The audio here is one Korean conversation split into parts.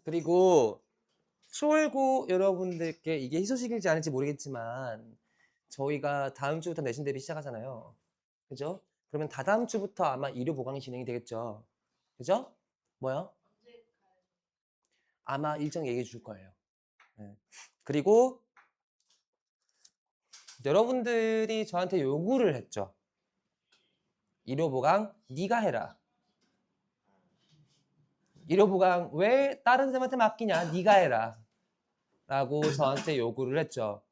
그리고 초월고 여러분들께 이게 희소식일지 아닐지 모르겠지만 저희가 다음 주부터 내신 대비 시작하잖아요. 그죠? 그러면 다다음 주부터 아마 일요 보강이 진행이 되겠죠. 그죠? 뭐요? 아마 일정 얘기해 줄 거예요. 네. 그리고 여러분들이 저한테 요구를 했죠. 일요 보강 네가 해라. 일요 보강 왜 다른 사람한테 맡기냐? 네가 해라. 라고 저한테 요구를 했죠.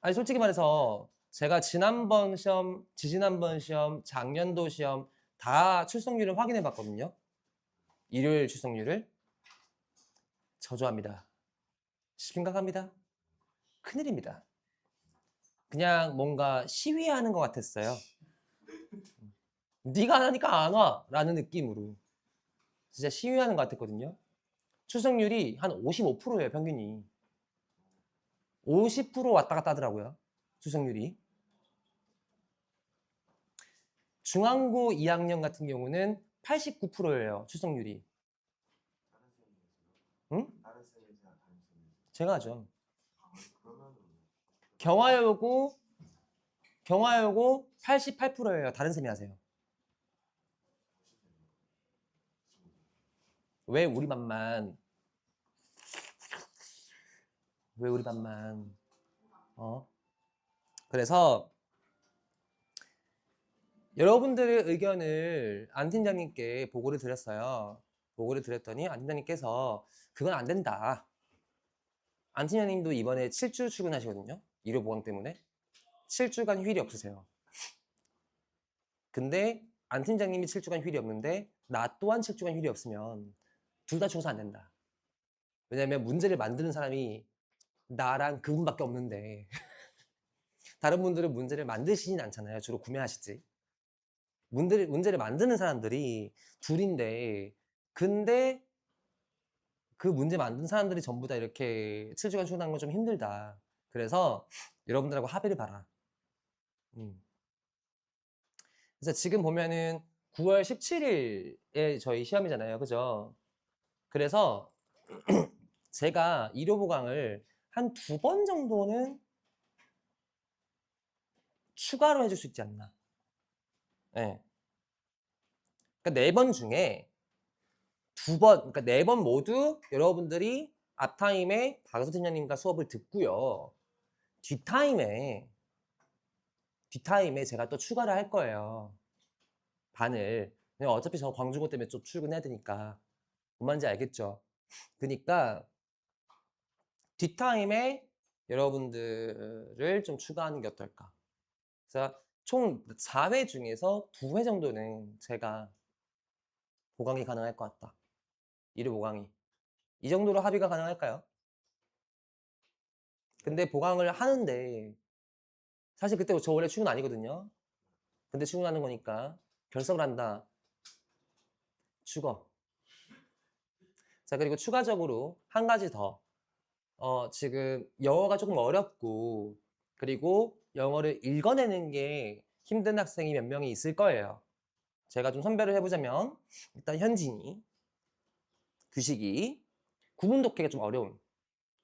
아니 솔직히 말해서 제가 지난번 시험, 지지난번 시험, 작년도 시험 다 출석률을 확인해 봤거든요. 일요일 출석률을. 저조합니다. 심각합니다. 큰일입니다. 그냥 뭔가 시위하는 것 같았어요. 네가 안 하니까 안 와! 라는 느낌으로 진짜 시위하는 것 같았거든요. 출석률이 한 55%예요, 평균이. 50% 왔다 갔다 하더라고요, 출석률이. 중앙고 2학년 같은 경우는 89%예요, 출석률이. 응? 제가 하죠. 경화여고 88%예요. 다른 쌤이 하세요. 왜 우리 반만? 왜 우리 반만? 그래서 여러분들의 의견을 안 팀장님께 보고를 드렸어요. 보고를 드렸더니 안 팀장님께서 그건 안 된다. 안 팀장님도 이번에 7주 출근하시거든요. 일요 보강 때문에. 7주간 휴일이 없으세요. 근데 안 팀장님이 7주간 휴일이 없는데 나 또한 7주간 휴일이 없으면 둘 다 죽어서 안 된다. 왜냐면 문제를 만드는 사람이 나랑 그분밖에 없는데 다른 분들은 문제를 만드시진 않잖아요. 주로 구매하시지. 문제를 만드는 사람들이 둘인데 근데 그 문제 만든 사람들이 전부 다 이렇게 7주간 출근하는 건 좀 힘들다. 그래서 여러분들하고 합의를 봐라. 그래서 지금 보면은 9월 17일에 저희 시험이잖아요. 그죠? 그래서 제가 1호 보강을 한 2번 정도는 추가로 해줄 수 있지 않나. 네. 그러니까 4번 중에 2번, 그러니까 4번 모두 여러분들이 앞타임에 박수 팀장님과 수업을 듣고요. 뒷타임에 제가 또 추가를 할 거예요. 반을. 어차피 저 광주고 때문에 좀 출근해야 되니까. 뭔 말인지 알겠죠? 그러니까 뒷타임에 여러분들을 좀 추가하는 게 어떨까? 그래서 총 4회 중에서 2회 정도는 제가 보강이 가능할 것 같다. 1회 보강이. 이 정도로 합의가 가능할까요? 근데 보강을 하는데 사실 그때 저 원래 출근 아니거든요. 근데 출근하는 거니까 결석을 한다. 죽어. 자, 그리고 추가적으로 한 가지 더. 지금 영어가 조금 어렵고 그리고 영어를 읽어내는 게 힘든 학생이 몇 명이 있을 거예요. 제가 좀 선별을 해보자면 일단 현진이, 규식이, 구문 독해가 좀 어려운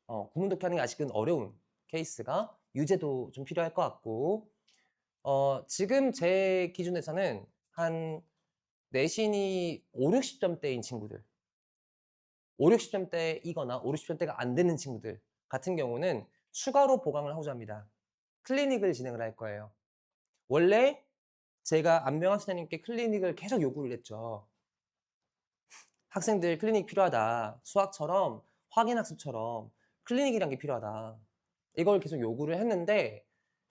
구문 독해하는 게 아직은 어려운 케이스가 유제도 좀 필요할 것 같고 지금 제 기준에서는 한 내신이 5, 60점대인 친구들 5, 60점대이거나 5, 60점대가 안 되는 친구들 같은 경우는 추가로 보강을 하고자 합니다. 클리닉을 진행을 할 거예요. 원래 제가 안명환 선생님께 클리닉을 계속 요구를 했죠. 학생들 클리닉 필요하다. 수학처럼 확인학습처럼 클리닉이란 게 필요하다. 이걸 계속 요구를 했는데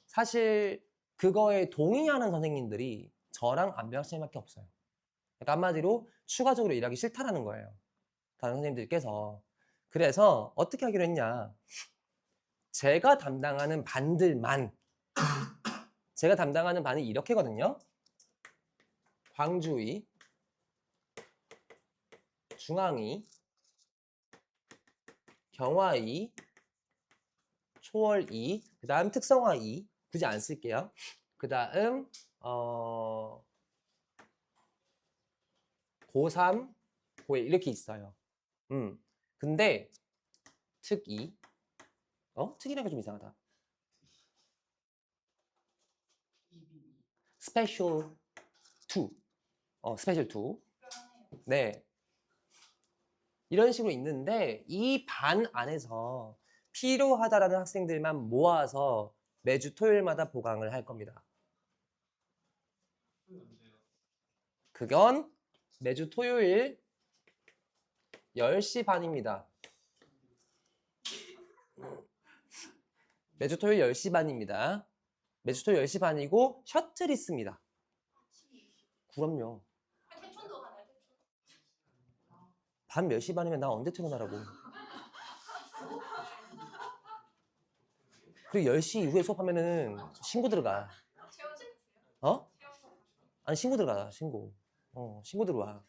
사실 그거에 동의하는 선생님들이 저랑 안명환 선생님밖에 없어요. 그러니까 한마디로 추가적으로 일하기 싫다라는 거예요. 다른 선생님들께서. 그래서 어떻게 하기로 했냐. 제가 담당하는 반들만 제가 담당하는 반이 이렇게거든요. 광주이, 중앙이, 경화이, 초월이, 그 다음 특성화이 굳이 안 쓸게요. 그 다음 고3, 고1 이렇게 있어요. 근데 특이 특이라는 게 좀 이상하다. 스페셜 2. 스페셜 2. 네. 이런 식으로 있는데 이 반 안에서 필요하다라는 학생들만 모아서 매주 토요일마다 보강을 할 겁니다. 그건 매주 토요일 10시 반입니다. 매주 토요일 10시 반입니다. 매주 토요일 10시 반이고 셔틀이 있습니다. 그럼요. 밤 10시 반이면 나 언제 퇴근하라고. 그리고 10시 이후에 수업하면은 신고 들어가. 아니 신고 들어가. 신고. 신고 들어와.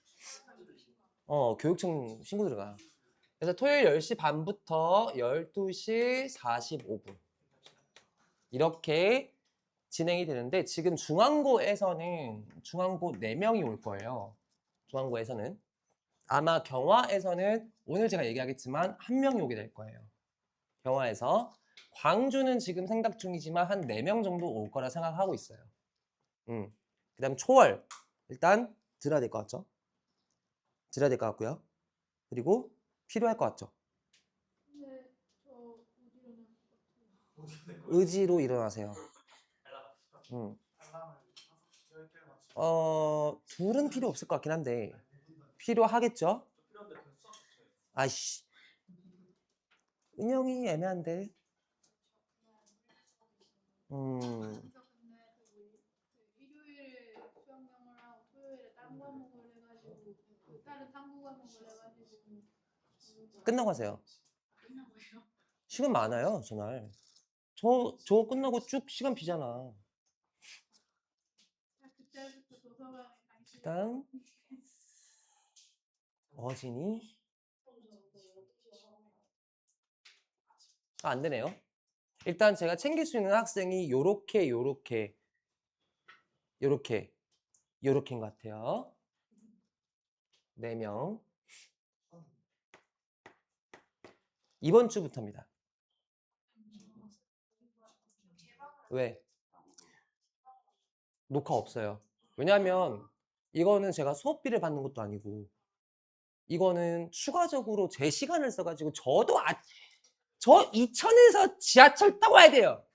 교육청 신고 들어가. 그래서 토요일 10시 반부터 12시 45분 이렇게 진행이 되는데 지금 중앙고에서는 중앙고 4명이 올 거예요. 중앙고에서는 아마 경화에서는 오늘 제가 얘기하겠지만 1명이 오게 될 거예요. 경화에서 광주는 지금 생각 중이지만 한 4명 정도 올 거라 생각하고 있어요. 그 다음 초월 일단 들어야 될 것 같죠? 들어야 될 것 같고요. 그리고 필요할 것 같죠? 의지로 일어나세요. 둘은 필요 없을 것 같긴 한데 필요하겠죠? 아이씨 은영이 애매한데 일요일 수학영어랑 토요일에 딴 과목을 해가지고 다른 탐구 과목을 해가지고 끝나고 하세요. 끝나고요. 시간 많아요 저날. 저 끝나고 쭉 시간 비잖아. 그때부터 도서관에 일단 어진이 안 되네요. 일단 제가 챙길 수 있는 학생이 요렇게인 것 같아요. 4명. 이번 주부터입니다. 왜? 녹화 없어요. 왜냐하면 이거는 제가 수업비를 받는 것도 아니고 이거는 추가적으로 제 시간을 써가지고 저 이천에서 지하철 타고 와야 돼요.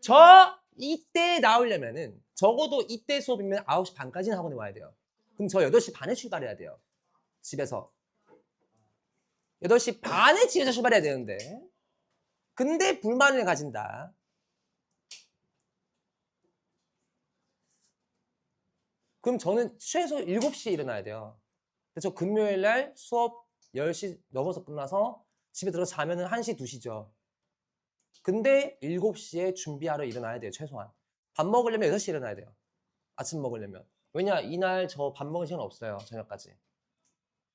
저 이때 나오려면은 적어도 이때 수업이면 9시 반까지는 학원에 와야 돼요. 그럼 저 8시 반에 출발해야 돼요. 집에서. 8시 반에 집에서 출발해야 되는데. 근데 불만을 가진다. 그럼 저는 최소 7시에 일어나야 돼요. 그래서 금요일 날 수업 10시 넘어서 끝나서 집에 들어서 자면은 1시, 2시죠. 근데 7시에 준비하러 일어나야 돼요, 최소한. 밥 먹으려면 6시에 일어나야 돼요. 아침 먹으려면. 왜냐, 이날 저 밥 먹을 시간 없어요, 저녁까지.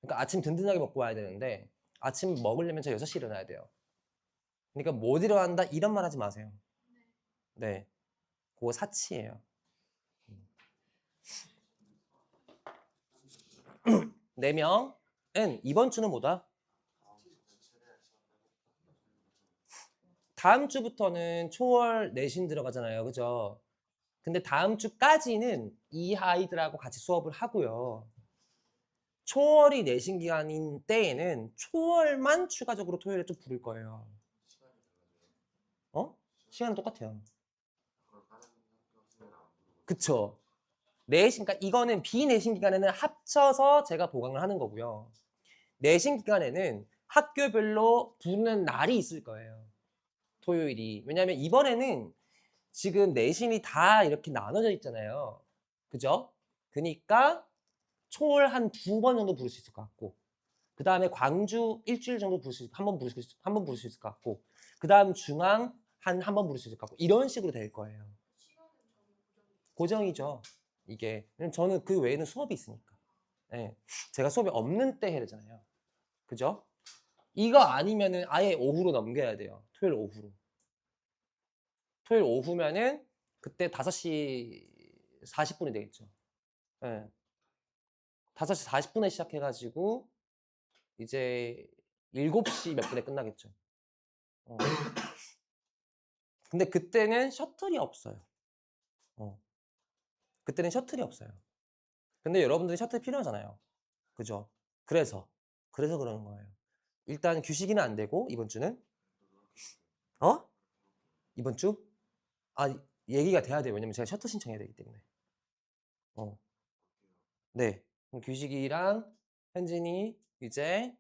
그러니까 아침 든든하게 먹고 와야 되는데 아침 먹으려면 저 6시에 일어나야 돼요. 그러니까 못 일어난다 이런 말 하지 마세요. 네, 그거 사치예요. 4명은 이번 주는 뭐다? 다음 주부터는 초월 내신 들어가잖아요. 그죠? 근데 다음 주까지는 이 아이들하고 같이 수업을 하고요. 초월이 내신 기간인 때에는 초월만 추가적으로 토요일에 좀 부를 거예요. 시간은 똑같아요. 그쵸? 내신, 그러니까 이거는 비내신 기간에는 합쳐서 제가 보강을 하는 거고요. 내신 기간에는 학교별로 부르는 날이 있을 거예요. 토요일이. 왜냐하면 이번에는 지금 내신이 다 이렇게 나눠져 있잖아요. 그죠? 그러니까 초월 한 2번 정도 부를 수 있을 것 같고 그 다음에 광주 일주일 정도 한번 부를 수 있을 것 같고 그 다음 중앙 한 번 부를 수 있을 것 같고 이런 식으로 될 거예요. 고정이죠. 이게 저는 그 외에는 수업이 있으니까. 네. 제가 수업이 없는 때 해야 되잖아요. 그죠? 이거 아니면은 아예 오후로 넘겨야 돼요. 토요일 오후로. 토요일 오후면은 그때 5시 40분이 되겠죠. 예. 5시 40분에 시작해가지고 이제 7시 몇 분에 끝나겠죠. 근데 그때는 셔틀이 없어요. 그때는 셔틀이 없어요. 근데 여러분들이 셔틀 필요하잖아요. 그죠? 그래서 그러는 거예요. 일단 규식이는 안 되고 이번 주는 이번 주? 얘기가 돼야 돼요. 왜냐면 제가 셔틀 신청해야 되기 때문에. 네. 그럼 규식이랑 현진이, 유재,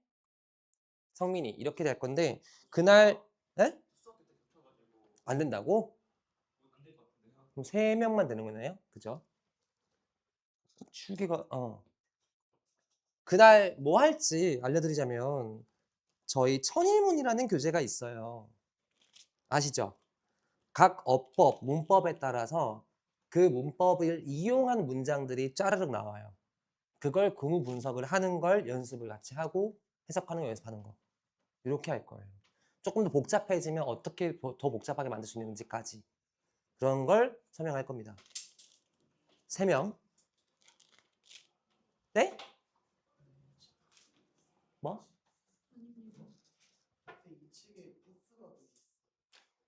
성민이 이렇게 될 건데 그날 네? 안 된다고? 그럼 3명만 되는 거네요. 그죠? 주기가 그날 뭐 할지 알려드리자면 저희 천일문이라는 교재가 있어요. 아시죠? 각 어법, 문법에 따라서 그 문법을 이용한 문장들이 짜르륵 나와요. 그걸 구문 분석을 하는 걸 연습을 같이 하고 해석하는 거 연습하는 거. 이렇게 할 거예요. 조금 더 복잡해지면 어떻게 더 복잡하게 만들 수 있는지까지 그런 걸 설명할 겁니다. 3명. 네? 뭐?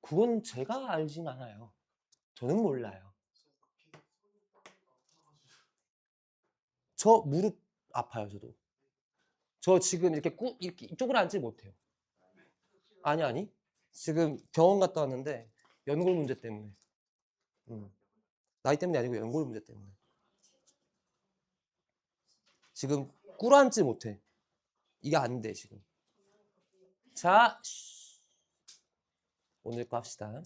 그건 제가 알진 않아요. 저는 몰라요. 저 무릎 아파요, 저도. 저 지금 이렇게 이쪽으로 앉지 못해요. 아니. 지금 병원 갔다 왔는데 연골 문제 때문에. 나이 때문이 아니고 연골 문제 때문에. 지금 꿇어앉지 못해. 이게 안 돼, 지금. 자, 오늘 거 합시다.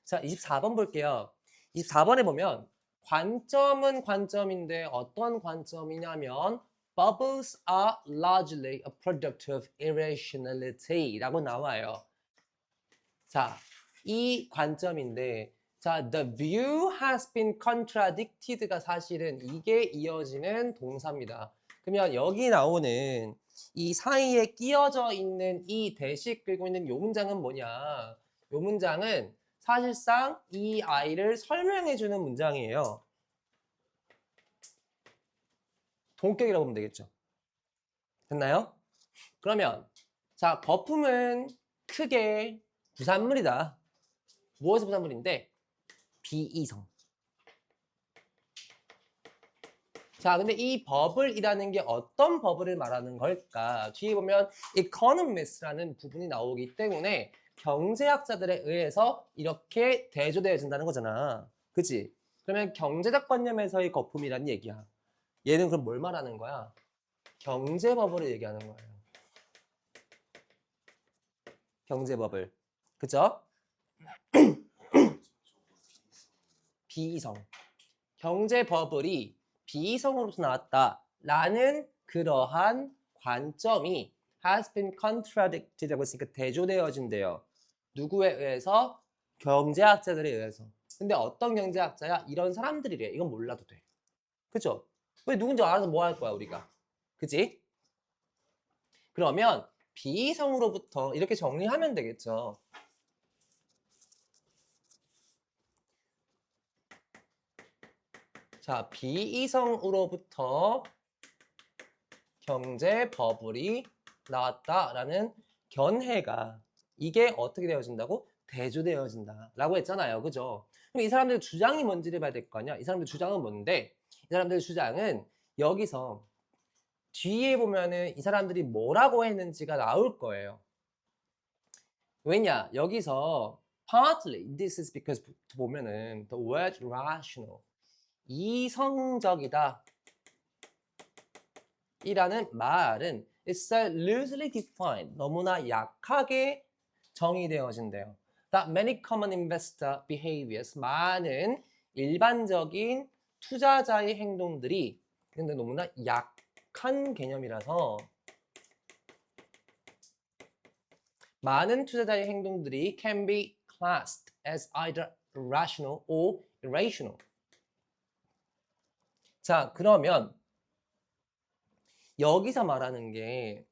자, 24번 볼게요. 24번에 보면 관점은 관점인데 어떤 관점이냐면 Bubbles are largely a product of irrationality 라고 나와요. 자, 이 관점인데 자, the view has been contradicted가 사실은 이게 이어지는 동사입니다. 그러면 여기 나오는 이 사이에 끼어져 있는 이 대식 끌고 있는 요 문장은 뭐냐? 요 문장은 사실상 이 아이를 설명해주는 문장이에요. 동격이라고 보면 되겠죠. 됐나요? 그러면 자, 거품은 크게 부산물이다. 무엇의 부산물인데? 비이성. 자, 근데 이 버블이라는 게 어떤 버블을 말하는 걸까? 뒤에 보면 economist라는 부분이 나오기 때문에 경제학자들에 의해서 이렇게 대조되어진다는 거잖아. 그치? 그러면 경제적 관념에서의 거품이란 얘기야. 얘는 그럼 뭘 말하는 거야? 경제 버블을 얘기하는 거예요. 경제 버블. 그죠? 비이성. 경제 버블이 비이성으로서 나왔다라는 그러한 관점이 has been contradicted라고 했으니까 대조되어진대요. 누구에 의해서? 경제학자들에 의해서. 근데 어떤 경제학자야? 이런 사람들이래. 이건 몰라도 돼. 그죠? 왜 누군지 알아서 뭐 할 거야 우리가? 그지? 그러면 비이성으로부터 이렇게 정리하면 되겠죠. 자, 비이성으로부터 경제 버블이 나왔다라는 견해가 이게 어떻게 되어진다고? 대조되어진다라고 했잖아요. 그죠? 그럼 이 사람들 주장이 뭔지를 봐야 될 거 아니야? 이 사람들 주장은 뭔데? 이 사람들 주장은 여기서 뒤에 보면은 이 사람들이 뭐라고 했는지가 나올 거예요. 왜냐? 여기서 partly this is because 보면은 the word rational 이성적이다 이라는 말은 it's so loosely defined 너무나 약하게 정의되어진대요. That many common investor behaviors 많은 일반적인 투자자의 행동들이 근데 너무나 약한 개념이라서 많은 투자자의 행동들이 can be classed as either rational or irrational. 자, 그러면 여기서 말하는 게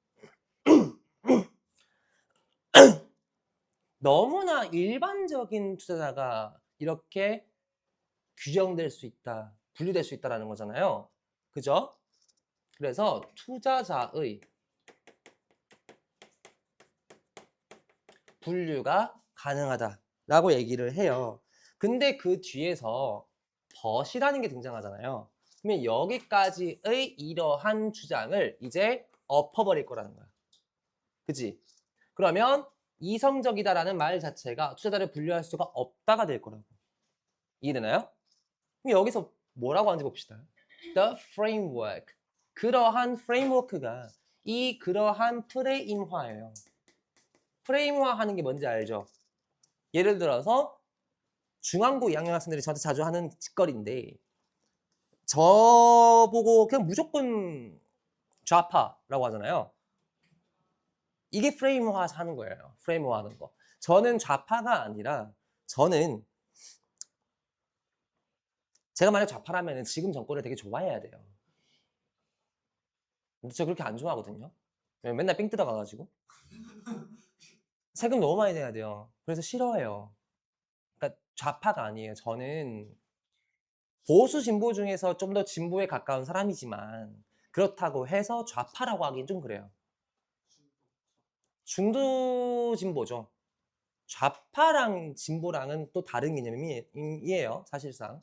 너무나 일반적인 투자자가 이렇게 규정될 수 있다, 분류될 수 있다라는 거잖아요. 그죠? 그래서 투자자의 분류가 가능하다라고 얘기를 해요. 근데 그 뒤에서 but이라는 게 등장하잖아요. 그러면 여기까지의 이러한 주장을 이제 엎어버릴 거라는 거야. 그치? 그러면 이성적이다라는 말 자체가 투자자를 분류할 수가 없다가 될 거라고. 이해되나요? 그럼 여기서 뭐라고 하는지 봅시다. The framework. 그러한 프레임워크가 이 그러한 프레임화예요. 프레임화 하는 게 뭔지 알죠? 예를 들어서 중앙고 2학년 학생들이 저한테 자주 하는 짓거리인데 저보고 그냥 무조건 좌파라고 하잖아요. 이게 프레임화 하는 거예요. 프레임화 하는 거. 저는 좌파가 아니라 저는 제가 만약 좌파라면 지금 정권을 되게 좋아해야 돼요. 근데 저 그렇게 안 좋아하거든요. 맨날 삥 뜯어가가지고 세금 너무 많이 내야 돼요. 그래서 싫어해요. 그러니까 좌파가 아니에요. 저는 보수 진보 중에서 좀 더 진보에 가까운 사람이지만 그렇다고 해서 좌파라고 하긴 좀 그래요. 중도 진보죠. 좌파랑 진보랑은 또 다른 개념이에요. 사실상.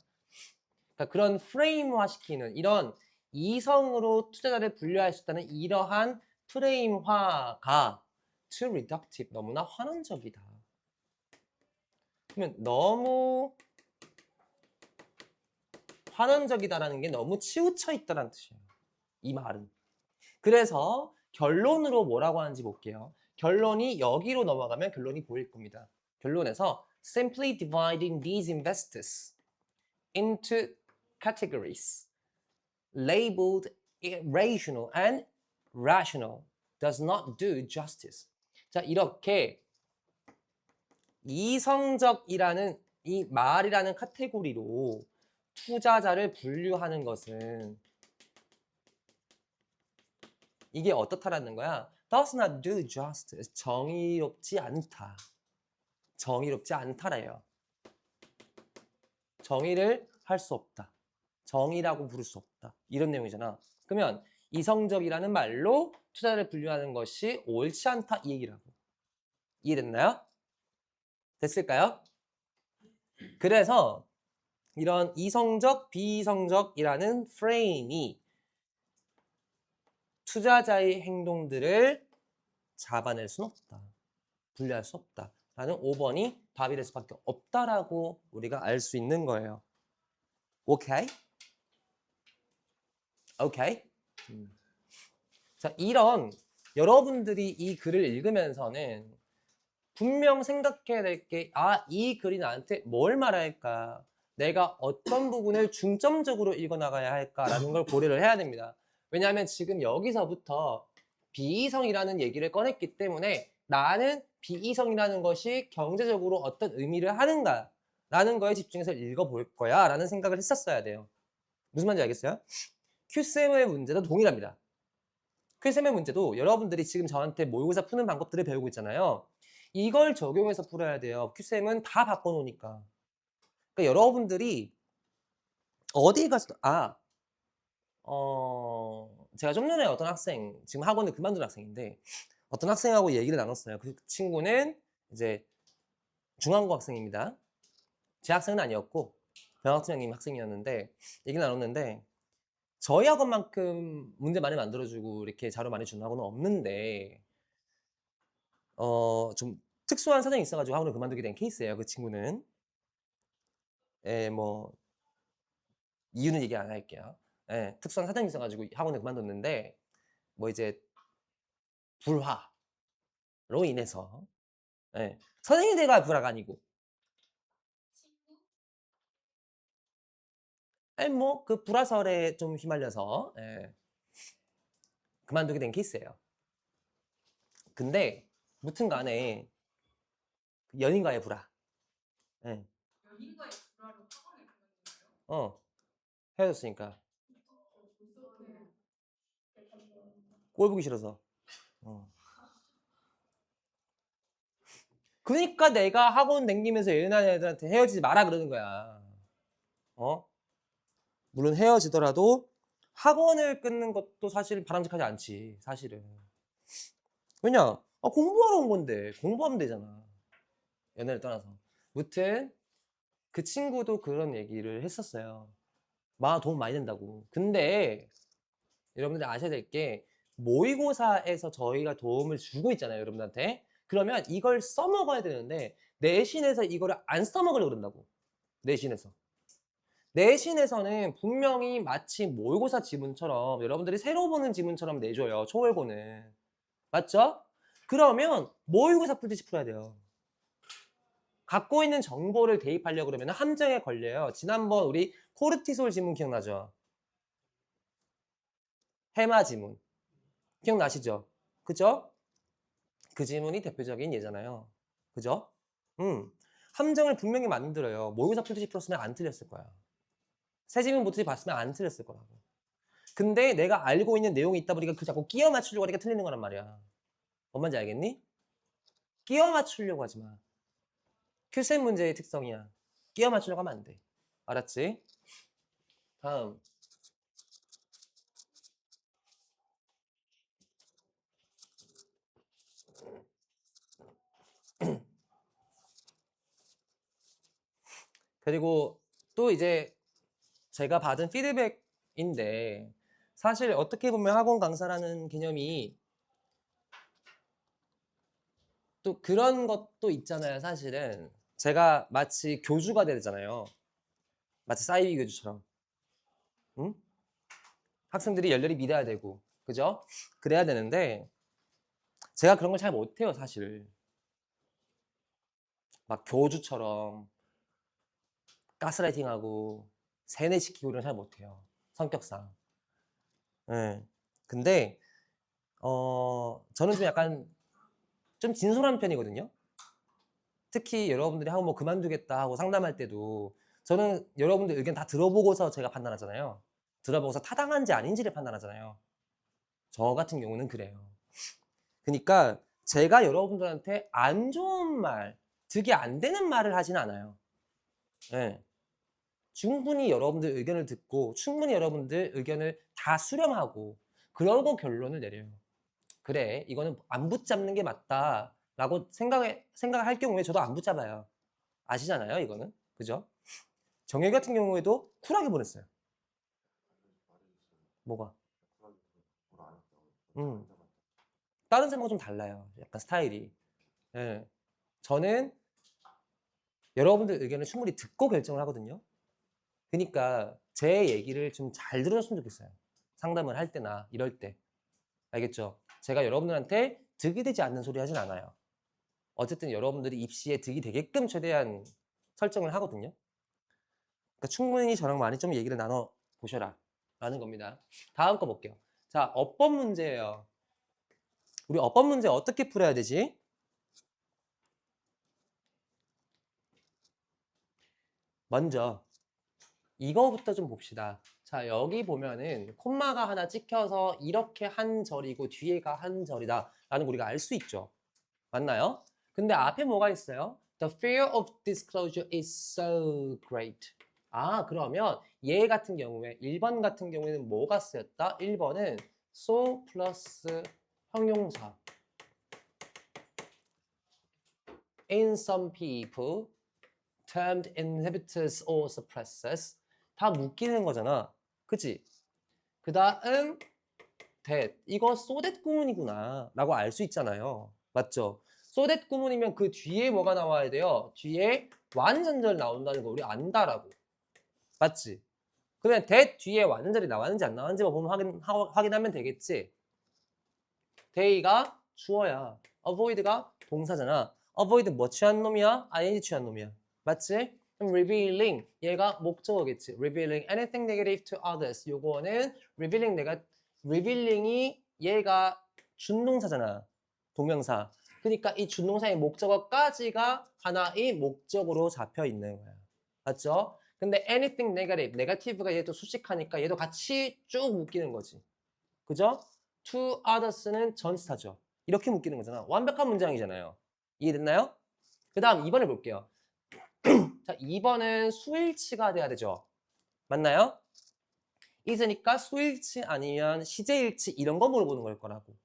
그러니까 그런 프레임화 시키는 이런 이성으로 투자자를 분류할 수 있다는 이러한 프레임화가 too reductive, 너무나 환원적이다. 그러면 너무 환원적이다라는 게 너무 치우쳐 있다는 뜻이에요. 이 말은. 그래서 결론으로 뭐라고 하는지 볼게요. 결론이 여기로 넘어가면 결론이 보일 겁니다. 결론에서 simply dividing these investors into categories labeled irrational and rational does not do justice. 자, 이렇게 이성적이라는 이 말이라는 카테고리로 투자자를 분류하는 것은 이게 어떻다라는 거야? Does not do justice. 정의롭지 않다. 정의롭지 않다래요. 정의를 할 수 없다. 정의라고 부를 수 없다. 이런 내용이잖아. 그러면 이성적이라는 말로 투자를 분류하는 것이 옳지 않다 이 얘기라고. 이해됐나요? 됐을까요? 그래서 이런 이성적, 비이성적이라는 프레임이 투자자의 행동들을 잡아낼 수는 없다. 분류할 수 없다. 라는 5번이 답이 될 수밖에 없다라고 우리가 알 수 있는 거예요. 오케이? 오케이? 자, 이런 여러분들이 이 글을 읽으면서는 분명 생각해야 될 게, 이 글이 나한테 뭘 말할까? 내가 어떤 부분을 중점적으로 읽어나가야 할까라는 걸 고려를 해야 됩니다. 왜냐하면 지금 여기서부터 비이성이라는 얘기를 꺼냈기 때문에 나는 비이성이라는 것이 경제적으로 어떤 의미를 하는가 라는 거에 집중해서 읽어볼 거야 라는 생각을 했었어야 돼요. 무슨 말인지 알겠어요? QCM의 문제도 동일합니다. QCM의 문제도 여러분들이 지금 저한테 모의고사 푸는 방법들을 배우고 있잖아요. 이걸 적용해서 풀어야 돼요. QCM은 다 바꿔놓으니까. 그러니까 여러분들이 어디 가서 제가 좀 전에 어떤 학생, 지금 학원을 그만둔 학생인데 어떤 학생하고 얘기를 나눴어요. 그 친구는 이제 중앙고 학생입니다. 제 학생은 아니었고 병학선생님 학생이었는데 얘기 나눴는데 저희 학원만큼 문제 많이 만들어주고 이렇게 자료 많이 주는 학원은 없는데 좀 특수한 사정이 있어가지고 학원을 그만두게 된 케이스예요. 그 친구는. 뭐 이유는 얘기 안 할게요. 특수한 사정이 있어가지고 학원을 그만뒀는데 뭐 이제 불화로 인해서 선생님들과 불화가 아니고 뭐 그 불화설에 좀 휘말려서 그만두게 된 케이스예요. 근데 무튼 간에 연인과의 불화. 연인과의 불화로 학원을 그만두나요? 헤어졌으니까. 어떻게 꼴 보기 싫어서. 그러니까 내가 학원 다니면서 연애하는 애들한테 헤어지지 마라 그러는 거야. 물론 헤어지더라도 학원을 끊는 것도 사실 바람직하지 않지, 사실은. 왜냐? 공부하러 온 건데 공부하면 되잖아. 연애를 떠나서. 무튼 그 친구도 그런 얘기를 했었어요. 도움 많이 된다고. 근데 여러분들 아셔야 될 게 모의고사에서 저희가 도움을 주고 있잖아요, 여러분들한테. 그러면 이걸 써먹어야 되는데 내신에서 이거를 안 써먹으려고 그런다고. 내신에서. 내신에서는 분명히 마치 모의고사 지문처럼 여러분들이 새로 보는 지문처럼 내줘요, 초월고는. 맞죠? 그러면 모의고사 풀듯이 풀어야 돼요. 갖고 있는 정보를 대입하려고 그러면 함정에 걸려요. 지난번 우리 코르티솔 지문 기억나죠? 해마 지문. 기억나시죠? 그죠? 그 지문이 대표적인 예잖아요. 그죠? 함정을 분명히 만들어요. 모의고사 풀듯이 풀었으면 안 틀렸을 거야. 새 지문 보듯이 봤으면 안 틀렸을 거라고. 근데 내가 알고 있는 내용이 있다 보니까 그 자꾸 끼워 맞추려고 하니까 틀리는 거란 말이야. 뭔 말인지 알겠니? 끼워 맞추려고 하지 마. 큐센 문제의 특성이야. 끼워 맞추려고 하면 안 돼. 알았지? 다음. 그리고 또 이제 제가 받은 피드백인데 사실 어떻게 보면 학원 강사라는 개념이 또 그런 것도 있잖아요. 사실은 제가 마치 교주가 돼야 되잖아요. 마치 사이비 교주처럼. 응? 학생들이 열렬히 믿어야 되고 그죠? 그래야 되는데 제가 그런 걸 잘 못해요. 사실 막 교주처럼 가스라이팅하고 세뇌시키고 이런 걸 잘 못해요. 성격상. 네. 근데 저는 좀 약간 좀 진솔한 편이거든요. 특히 여러분들이 하고 뭐 그만두겠다 하고 상담할 때도 저는 여러분들 의견 다 들어보고서 제가 판단하잖아요. 들어보고서 타당한지 아닌지를 판단하잖아요. 저 같은 경우는 그래요. 그러니까 제가 여러분들한테 안 좋은 말, 득이 안 되는 말을 하진 않아요. 네. 충분히 여러분들 의견을 듣고 충분히 여러분들 의견을 다 수렴하고 그러고 결론을 내려요. 그래, 이거는 안 붙잡는 게 맞다라고 생각할 경우에 저도 안 붙잡아요. 아시잖아요, 이거는. 그죠? 정혁 같은 경우에도 쿨하게 보냈어요. 뭐가? 다른 사람하고 좀 달라요. 약간 스타일이. 예. 저는 여러분들 의견을 충분히 듣고 결정을 하거든요. 그러니까 제 얘기를 좀 잘 들어줬으면 좋겠어요. 상담을 할 때나 이럴 때. 알겠죠? 제가 여러분들한테 득이 되지 않는 소리 하진 않아요. 어쨌든 여러분들이 입시에 득이 되게끔 최대한 설정을 하거든요. 그러니까 충분히 저랑 많이 좀 얘기를 나눠 보셔라 라는 겁니다. 다음 거 볼게요. 자, 어법 문제예요. 우리 어법 문제 어떻게 풀어야 되지? 먼저 이거부터 좀 봅시다. 자, 여기 보면은 콤마가 하나 찍혀서 이렇게 한 절이고 뒤에가 한 절이다 라는 거 우리가 알 수 있죠. 맞나요? 근데 앞에 뭐가 있어요? The fear of disclosure is so great. 그러면 얘 같은 경우에 1번 같은 경우에는 뭐가 쓰였다? 1번은 so 플러스 형용사. In some people, termed inhibitors or suppressors. 다 묶이는 거잖아. 그치? 그 다음 that. 이거 so that 구문이구나 라고 알 수 있잖아요. 맞죠? so that 구문이면 그 뒤에 뭐가 나와야 돼요? 뒤에 완전절 나온다는 거 우리 안다라고. 맞지? 그러면 that 뒤에 완전절이 나왔는지 안 나왔는지만 보면 확인하면 되겠지? they가 주어야. avoid가 동사잖아. avoid 뭐 취한 놈이야? ing 취한 놈이야. 맞지? 그럼 revealing 얘가 목적어겠지. revealing anything negative to others. 요거는 revealing이 얘가 준동사잖아. 동명사. 그러니까 이 준동사의 목적어까지가 하나의 목적으로 잡혀 있는 거야. 맞죠? 근데 anything negative, negative가 얘도 수식하니까 얘도 같이 쭉 묶이는 거지. 그죠? to others는 전치사죠. 이렇게 묶이는 거잖아. 완벽한 문장이잖아요. 이해됐나요? 그 다음 2번을 볼게요. 자, 2번은 수일치가 돼야 되죠. 맞나요? is니까 수일치 아니면 시제일치 이런 거 물어보는 걸 거라고.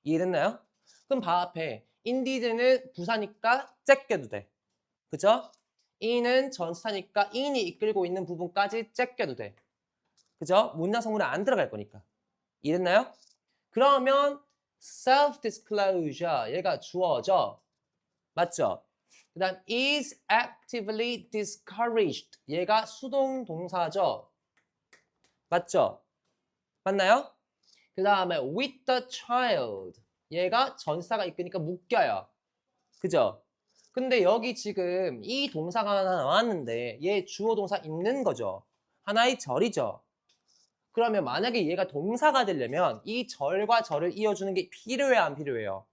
이해됐나요? 그럼 바 앞에 indeed는 부사니까 째껴도 돼. 그죠? in은 전치사니까 in이 이끌고 있는 부분까지 째껴도 돼. 그죠? 문장 성분에 안 들어갈 거니까. 이해됐나요? 그러면 self-disclosure 얘가 주어져. 맞죠? 그 다음 is actively discouraged 얘가 수동 동사죠. 맞죠? 맞나요? 그 다음에 with the child 얘가 전사가 있으니까 묶여요. 그죠? 근데 여기 지금 이 동사가 하나 나왔는데 얘 주어 동사 있는 거죠. 하나의 절이죠. 그러면 만약에 얘가 동사가 되려면 이 절과 절을 이어주는 게 필요해요, 안 필요해요?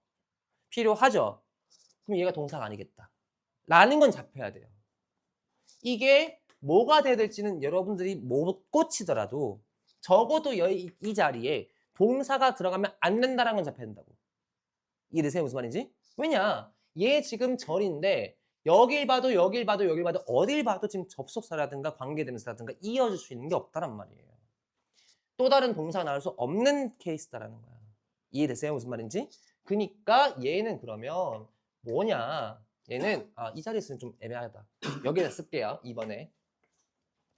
필요하죠. 그럼 얘가 동사가 아니겠다. 라는 건 잡혀야 돼요. 이게 뭐가 돼야 될지는 여러분들이 못 고치더라도 적어도 이 자리에 동사가 들어가면 안 된다는 건 잡혀야 된다고. 이해되세요? 무슨 말인지? 왜냐? 얘 지금 절인데 여길 봐도 여길 봐도 여길 봐도 어딜 봐도 지금 접속사라든가 관계대명사라든가 이어줄 수 있는 게 없다란 말이에요. 또 다른 동사가 나올 수 없는 케이스다라는 거야. 이해되세요? 무슨 말인지? 그니까 얘는 그러면 뭐냐? 얘는 이 자리에 쓰면 좀 애매하다. 여기다 쓸게요. 2번에.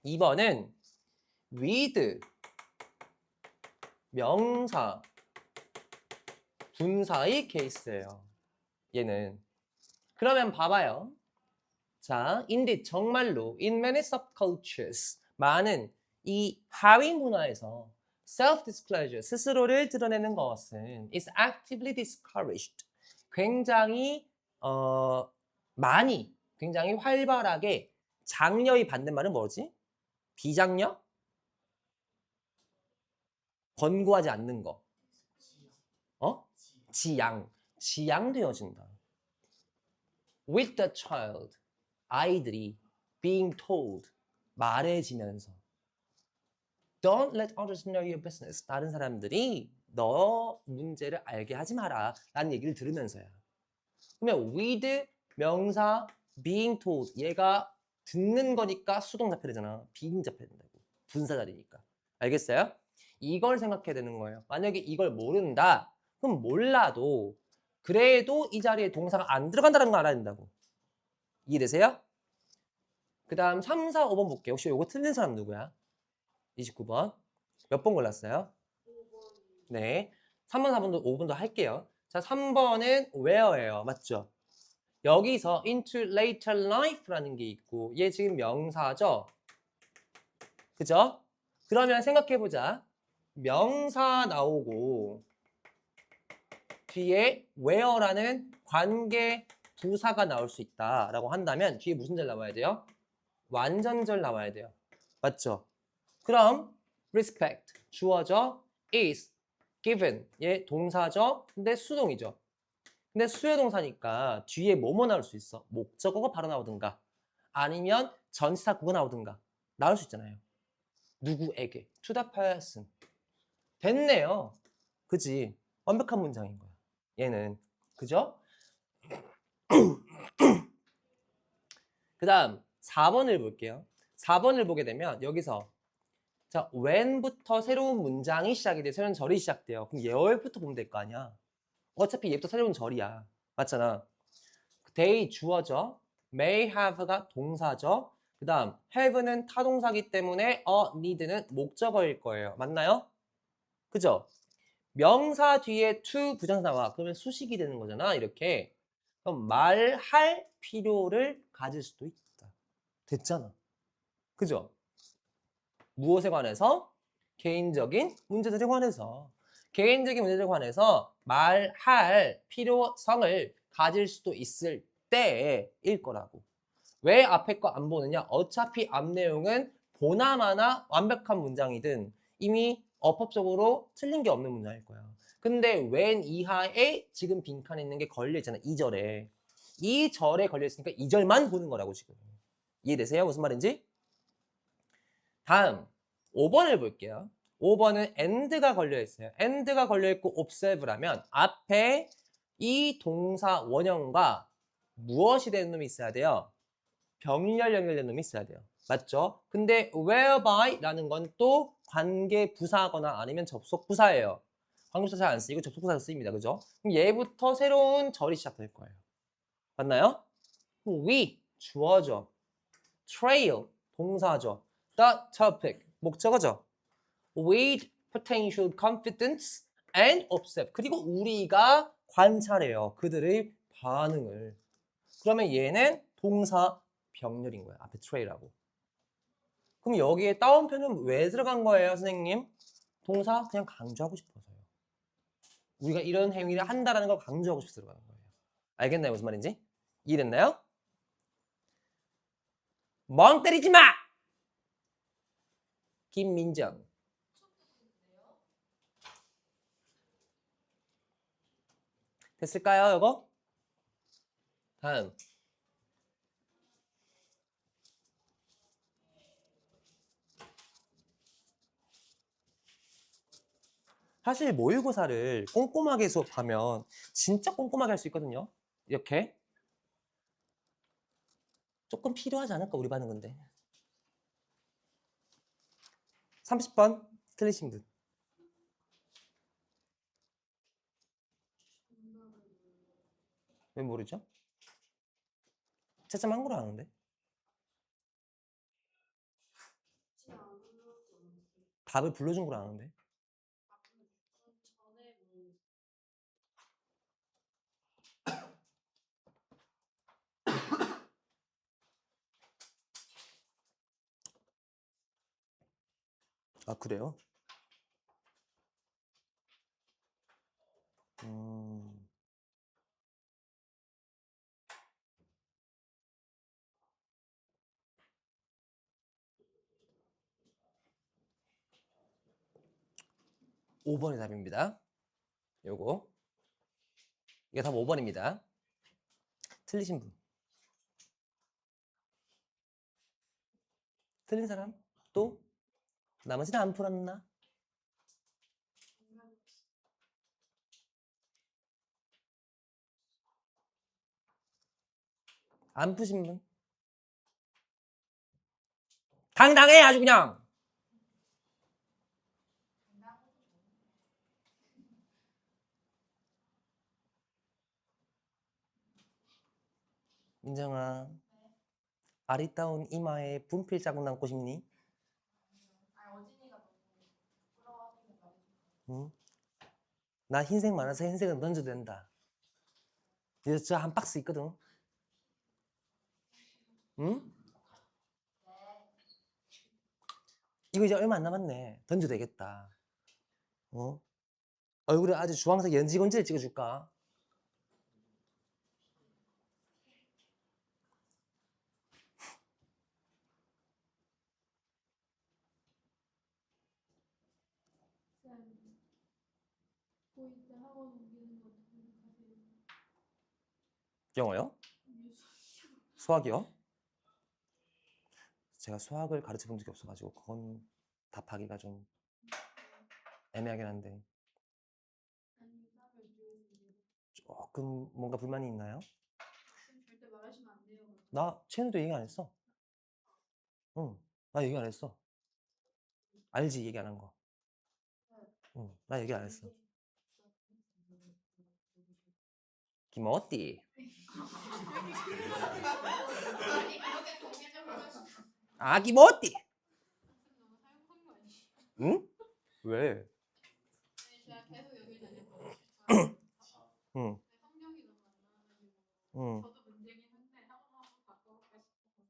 2번은 with 명사 분사의 케이스예요. 얘는. 그러면 봐봐요. 자, indeed 정말로 in many subcultures 많은 이 하위 문화에서 self-disclosure 스스로를 드러내는 것은 is actively discouraged. 굉장히 많이 굉장히 활발하게 장려의 반대말은 뭐지? 비장려? 권고하지 않는 거. 지양되어진다. With the child 아이들이 being told 말해지면서 Don't let others know your business 다른 사람들이 너 문제를 알게 하지 마라 라는 얘기를 들으면서야. 그러면 with 명사 being told 얘가 듣는 거니까 수동 잡혀야 되잖아. being 잡혀야 된다고. 분사 자리니까. 알겠어요? 이걸 생각해야 되는 거예요. 만약에 이걸 모른다 그럼 몰라도 그래도 이 자리에 동사가 안 들어간다는 걸 알아야 된다고. 이해되세요? 그 다음 3, 4, 5번 볼게요. 혹시 이거 틀린 사람 누구야? 29번. 몇 번 골랐어요? 5번. 네. 3번, 4번도 5번도 할게요. 자, 3번은 where예요. 맞죠? 여기서 into later life라는 게 있고 얘 지금 명사죠? 그죠? 그러면 생각해보자. 명사 나오고 뒤에 where라는 관계 부사가 나올 수 있다라고 한다면 뒤에 무슨 절 나와야 돼요? 완전절 나와야 돼요. 맞죠? 그럼 respect 주어져 is given 얘 동사죠? 근데 수동이죠. 근데 수요동사니까 뒤에 뭐뭐 나올 수 있어? 목적어가 바로 나오든가 아니면 전치사 구가 나오든가 나올 수 있잖아요. 누구에게 to the person 됐네요. 그지? 완벽한 문장인 거야. 얘는 그죠? 그 다음 4번을 볼게요. 4번을 보게 되면 여기서 자 when부터 새로운 문장이 시작이 돼 새로운 절이 시작돼요. 그럼 얘부터 보면 될 거 아니야. 어차피 얘부터 새로운 절이야. 맞잖아. they 주어져 may have가 동사죠. 그 다음 have는 타동사기 때문에 need는 목적어일 거예요. 맞나요? 그죠? 명사 뒤에 to 부정사 나와. 그러면 수식이 되는 거잖아. 이렇게. 그럼 말할 필요를 가질 수도 있다. 됐잖아. 그죠? 무엇에 관해서? 개인적인 문제들에 관해서. 개인적인 문제들에 관해서 말할 필요성을 가질 수도 있을 때일 거라고. 왜 앞에 거 안 보느냐? 어차피 앞 내용은 보나마나 완벽한 문장이든 이미 어법적으로 틀린 게 없는 문장일 거야. 근데 when 이하에 지금 빈칸에 있는 게 걸려있잖아. 2절에. 이 절에 걸려있으니까 2절만 보는 거라고 지금. 이해되세요? 무슨 말인지? 다음 5번을 볼게요. 5번은 and가 걸려있어요. and가 걸려있고 observe라면 앞에 이 동사 원형과 무엇이 되는 놈이 있어야 돼요? 병렬 연결된 놈이 있어야 돼요. 맞죠? 근데 whereby라는 건 또 관계 부사거나 아니면 접속 부사예요. 관계부사 잘 안 쓰이고 접속 부사 쓰입니다. 그죠? 그럼 얘부터 새로운 절이 시작될 거예요. 맞나요? we 주어죠. trail 동사죠. the topic 목적어죠. with potential confidence and observe 그리고 우리가 관찰해요. 그들의 반응을. 그러면 얘는 동사 병렬인 거예요. 앞에 trail하고. 그럼 여기에 따옴표는 왜 들어간 거예요, 선생님? 동사 그냥 강조하고 싶어서요. 우리가 이런 행위를 한다라는 걸 강조하고 싶어서 들어가는 거예요. 알겠나요? 무슨 말인지? 이해됐나요? 멍 때리지 마! 김민정. 됐을까요, 이거? 다음. 사실 모의고사를 꼼꼼하게 수업하면 진짜 꼼꼼하게 할 수 있거든요. 이렇게. 조금 필요하지 않을까, 우리 반은 근데. 30번 틀리신 분. 왜 모르죠? 채점 한 거로 아는데. 답을 불러준 거로 아는데. 아, 그래요? 5번이 답입니다. 요거. 이게 답 5번입니다. 틀리신 분. 틀린 사람? 또? 나머지는 안 풀었나? 안 푸신 분? 당당해 아주 그냥. 민정아, 아리따운 이마에 분필 자국 남고 싶니? 응? 나 흰색 많아서 흰색은 던져도 된다. 이거 저 한 박스 있거든. 응? 이거 이제 얼마 안 남았네. 던져도 되겠다. 어? 얼굴에 아주 주황색 연지곤지를 찍어줄까? 고2때 학원 옮기는 거 생각하세요? 영어요? 수학이요? 제가 수학을 가르쳐 본 적이 없어가지고 그건 답하기가 좀 애매하긴 한데 조금 뭔가 불만이 있나요? 절대 말하시면 안 돼요. 나 채널도 얘기 안 했어. 응, 나 얘기 안 했어. 알지 얘기 안 한 거. 응, 나 얘기 안 했어. 김어띠. 아니 그렇게 공개적으로 하시면 아 김어띠. 너무 사용한 거 아니에요? 응? 왜? 아니 제가 계속 여기 다녔거든요. 응, 성적이 너무 안 나와가지고 응. 저도 문제긴 한데 학원 한번 바꿔볼까 싶어서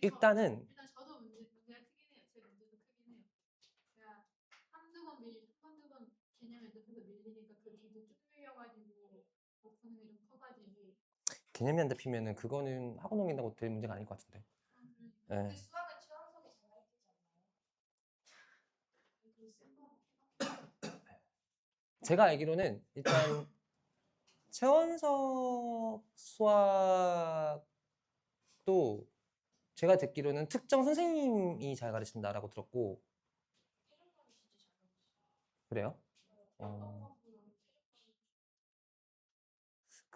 일단은 일단 저도 문제가 크긴 해요. 제 문제도 크긴 해요. 제가 한두 번 개념 연습해서 밀리니까 그 뒤도 쭉 밀려가지고 못 푸는 게 좀 커가지고 개념이 안 잡히면은 그거는 학원 옮긴다고 될 문제가 아닐 것 같은데. 근데 예. 수학은 최원석이 잘 가르치지 않나요? 제가 알기로는 일단 최원석 수학도 제가 듣기로는 특정 선생님이 잘 가르친다라고 들었고 그래요?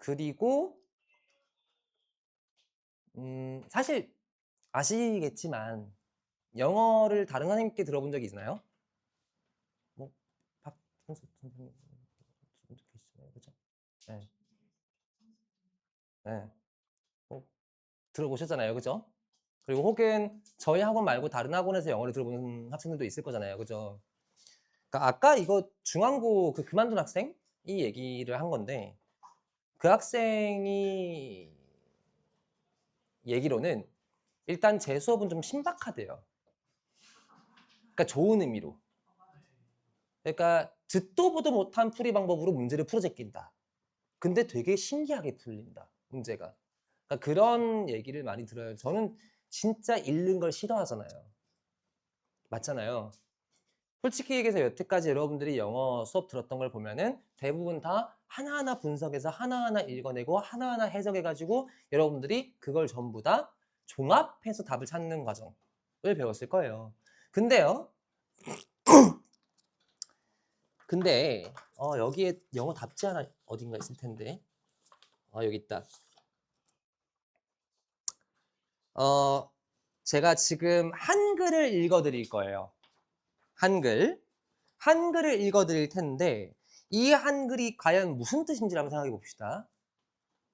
그리고 사실 아시겠지만 영어를 다른 선생님께 들어본 적이 있나요? 뭐 박성수 선생님 분도 계시잖아요, 그죠? 네, 네. 들어보셨잖아요, 그죠? 그리고 혹은 저희 학원 말고 다른 학원에서 영어를 들어본 학생들도 있을 거잖아요, 그죠? 그러니까 아까 이거 중앙고 그 그만둔 학생이 얘기를 한 건데 그 학생이 얘기로는 일단 제 수업은 좀 신박하대요. 그러니까 좋은 의미로. 그러니까 듣도 보도 못한 풀이 방법으로 문제를 풀어 제낀다. 근데 되게 신기하게 풀린다, 문제가. 그러니까 그런 얘기를 많이 들어요. 저는 진짜 읽는 걸 싫어하잖아요. 맞잖아요. 솔직히 얘기해서 여태까지 여러분들이 영어 수업 들었던 걸 보면은 대부분 다 하나하나 분석해서 하나하나 읽어내고 하나하나 해석해가지고 여러분들이 그걸 전부 다 종합해서 답을 찾는 과정을 배웠을 거예요. 근데요. 근데 여기에 영어 답지 하나 어딘가 있을 텐데. 여기 있다. 제가 지금 한글을 읽어드릴 거예요. 한글을 읽어드릴 텐데 이 한글이 과연 무슨 뜻인지 한번 생각해 봅시다.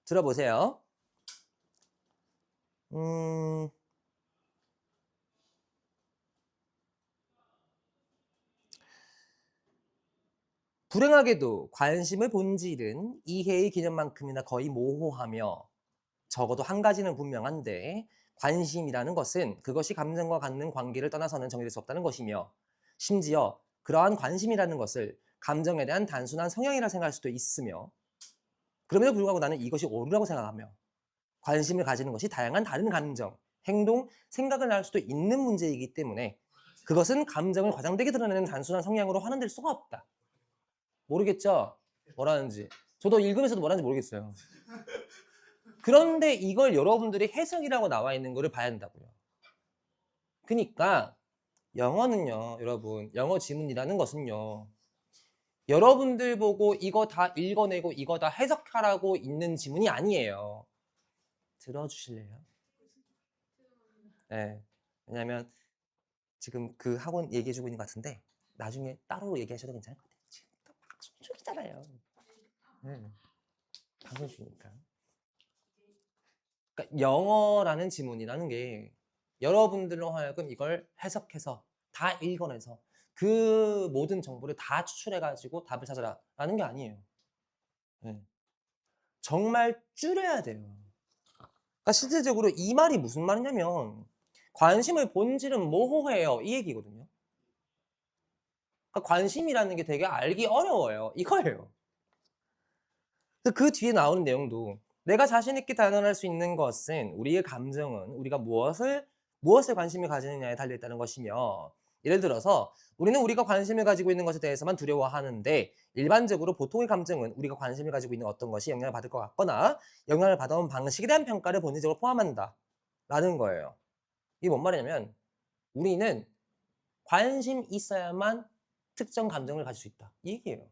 들어보세요. 불행하게도 관심의 본질은 이해의 개념만큼이나 거의 모호하며 적어도 한 가지는 분명한데 관심이라는 것은 그것이 감정과 갖는 관계를 떠나서는 정의될 수 없다는 것이며 심지어 그러한 관심이라는 것을 감정에 대한 단순한 성향이라 생각할 수도 있으며 그럼에도 불구하고 나는 이것이 옳으라고 생각하며 관심을 가지는 것이 다양한 다른 감정, 행동, 생각을 낳을 수도 있는 문제이기 때문에 그것은 감정을 과장되게 드러내는 단순한 성향으로 환원될 수가 없다. 모르겠죠? 뭐라는지. 저도 읽으면서도 뭐라는지 모르겠어요. 그런데 이걸 여러분들이 해석이라고 나와 있는 거를 봐야 한다고요. 그러니까 영어는요, 여러분, 영어 지문이라는 것은요, 여러분들 보고 이거 다 읽어내고 이거 다 해석하라고 있는 지문이 아니에요. 들어주실래요? 네. 왜냐면 지금 그 학원 얘기해주고 있는 것 같은데 나중에 따로 얘기하셔도 괜찮을 것 같아요. 지금 또 방송 중이잖아요. 네. 방송 중이니까. 그러니까 영어라는 지문이라는 게 여러분들로 하여금 이걸 해석해서 다 읽어내서 그 모든 정보를 다 추출해가지고 답을 찾아라라는 게 아니에요. 네. 정말 줄여야 돼요. 그러니까 실질적으로 이 말이 무슨 말이냐면 관심의 본질은 모호해요. 이 얘기거든요. 그러니까 관심이라는 게 되게 알기 어려워요. 이거예요. 그 뒤에 나오는 내용도 내가 자신 있게 단언할 수 있는 것은 우리의 감정은 우리가 무엇에 관심을 가지느냐에 달려있다는 것이며 예를 들어서 우리는 우리가 관심을 가지고 있는 것에 대해서만 두려워하는데 일반적으로 보통의 감정은 우리가 관심을 가지고 있는 어떤 것이 영향을 받을 것 같거나 영향을 받아온 방식에 대한 평가를 본질적으로 포함한다 라는 거예요. 이게 뭔 말이냐면 우리는 관심 있어야만 특정 감정을 가질 수 있다 이 얘기예요.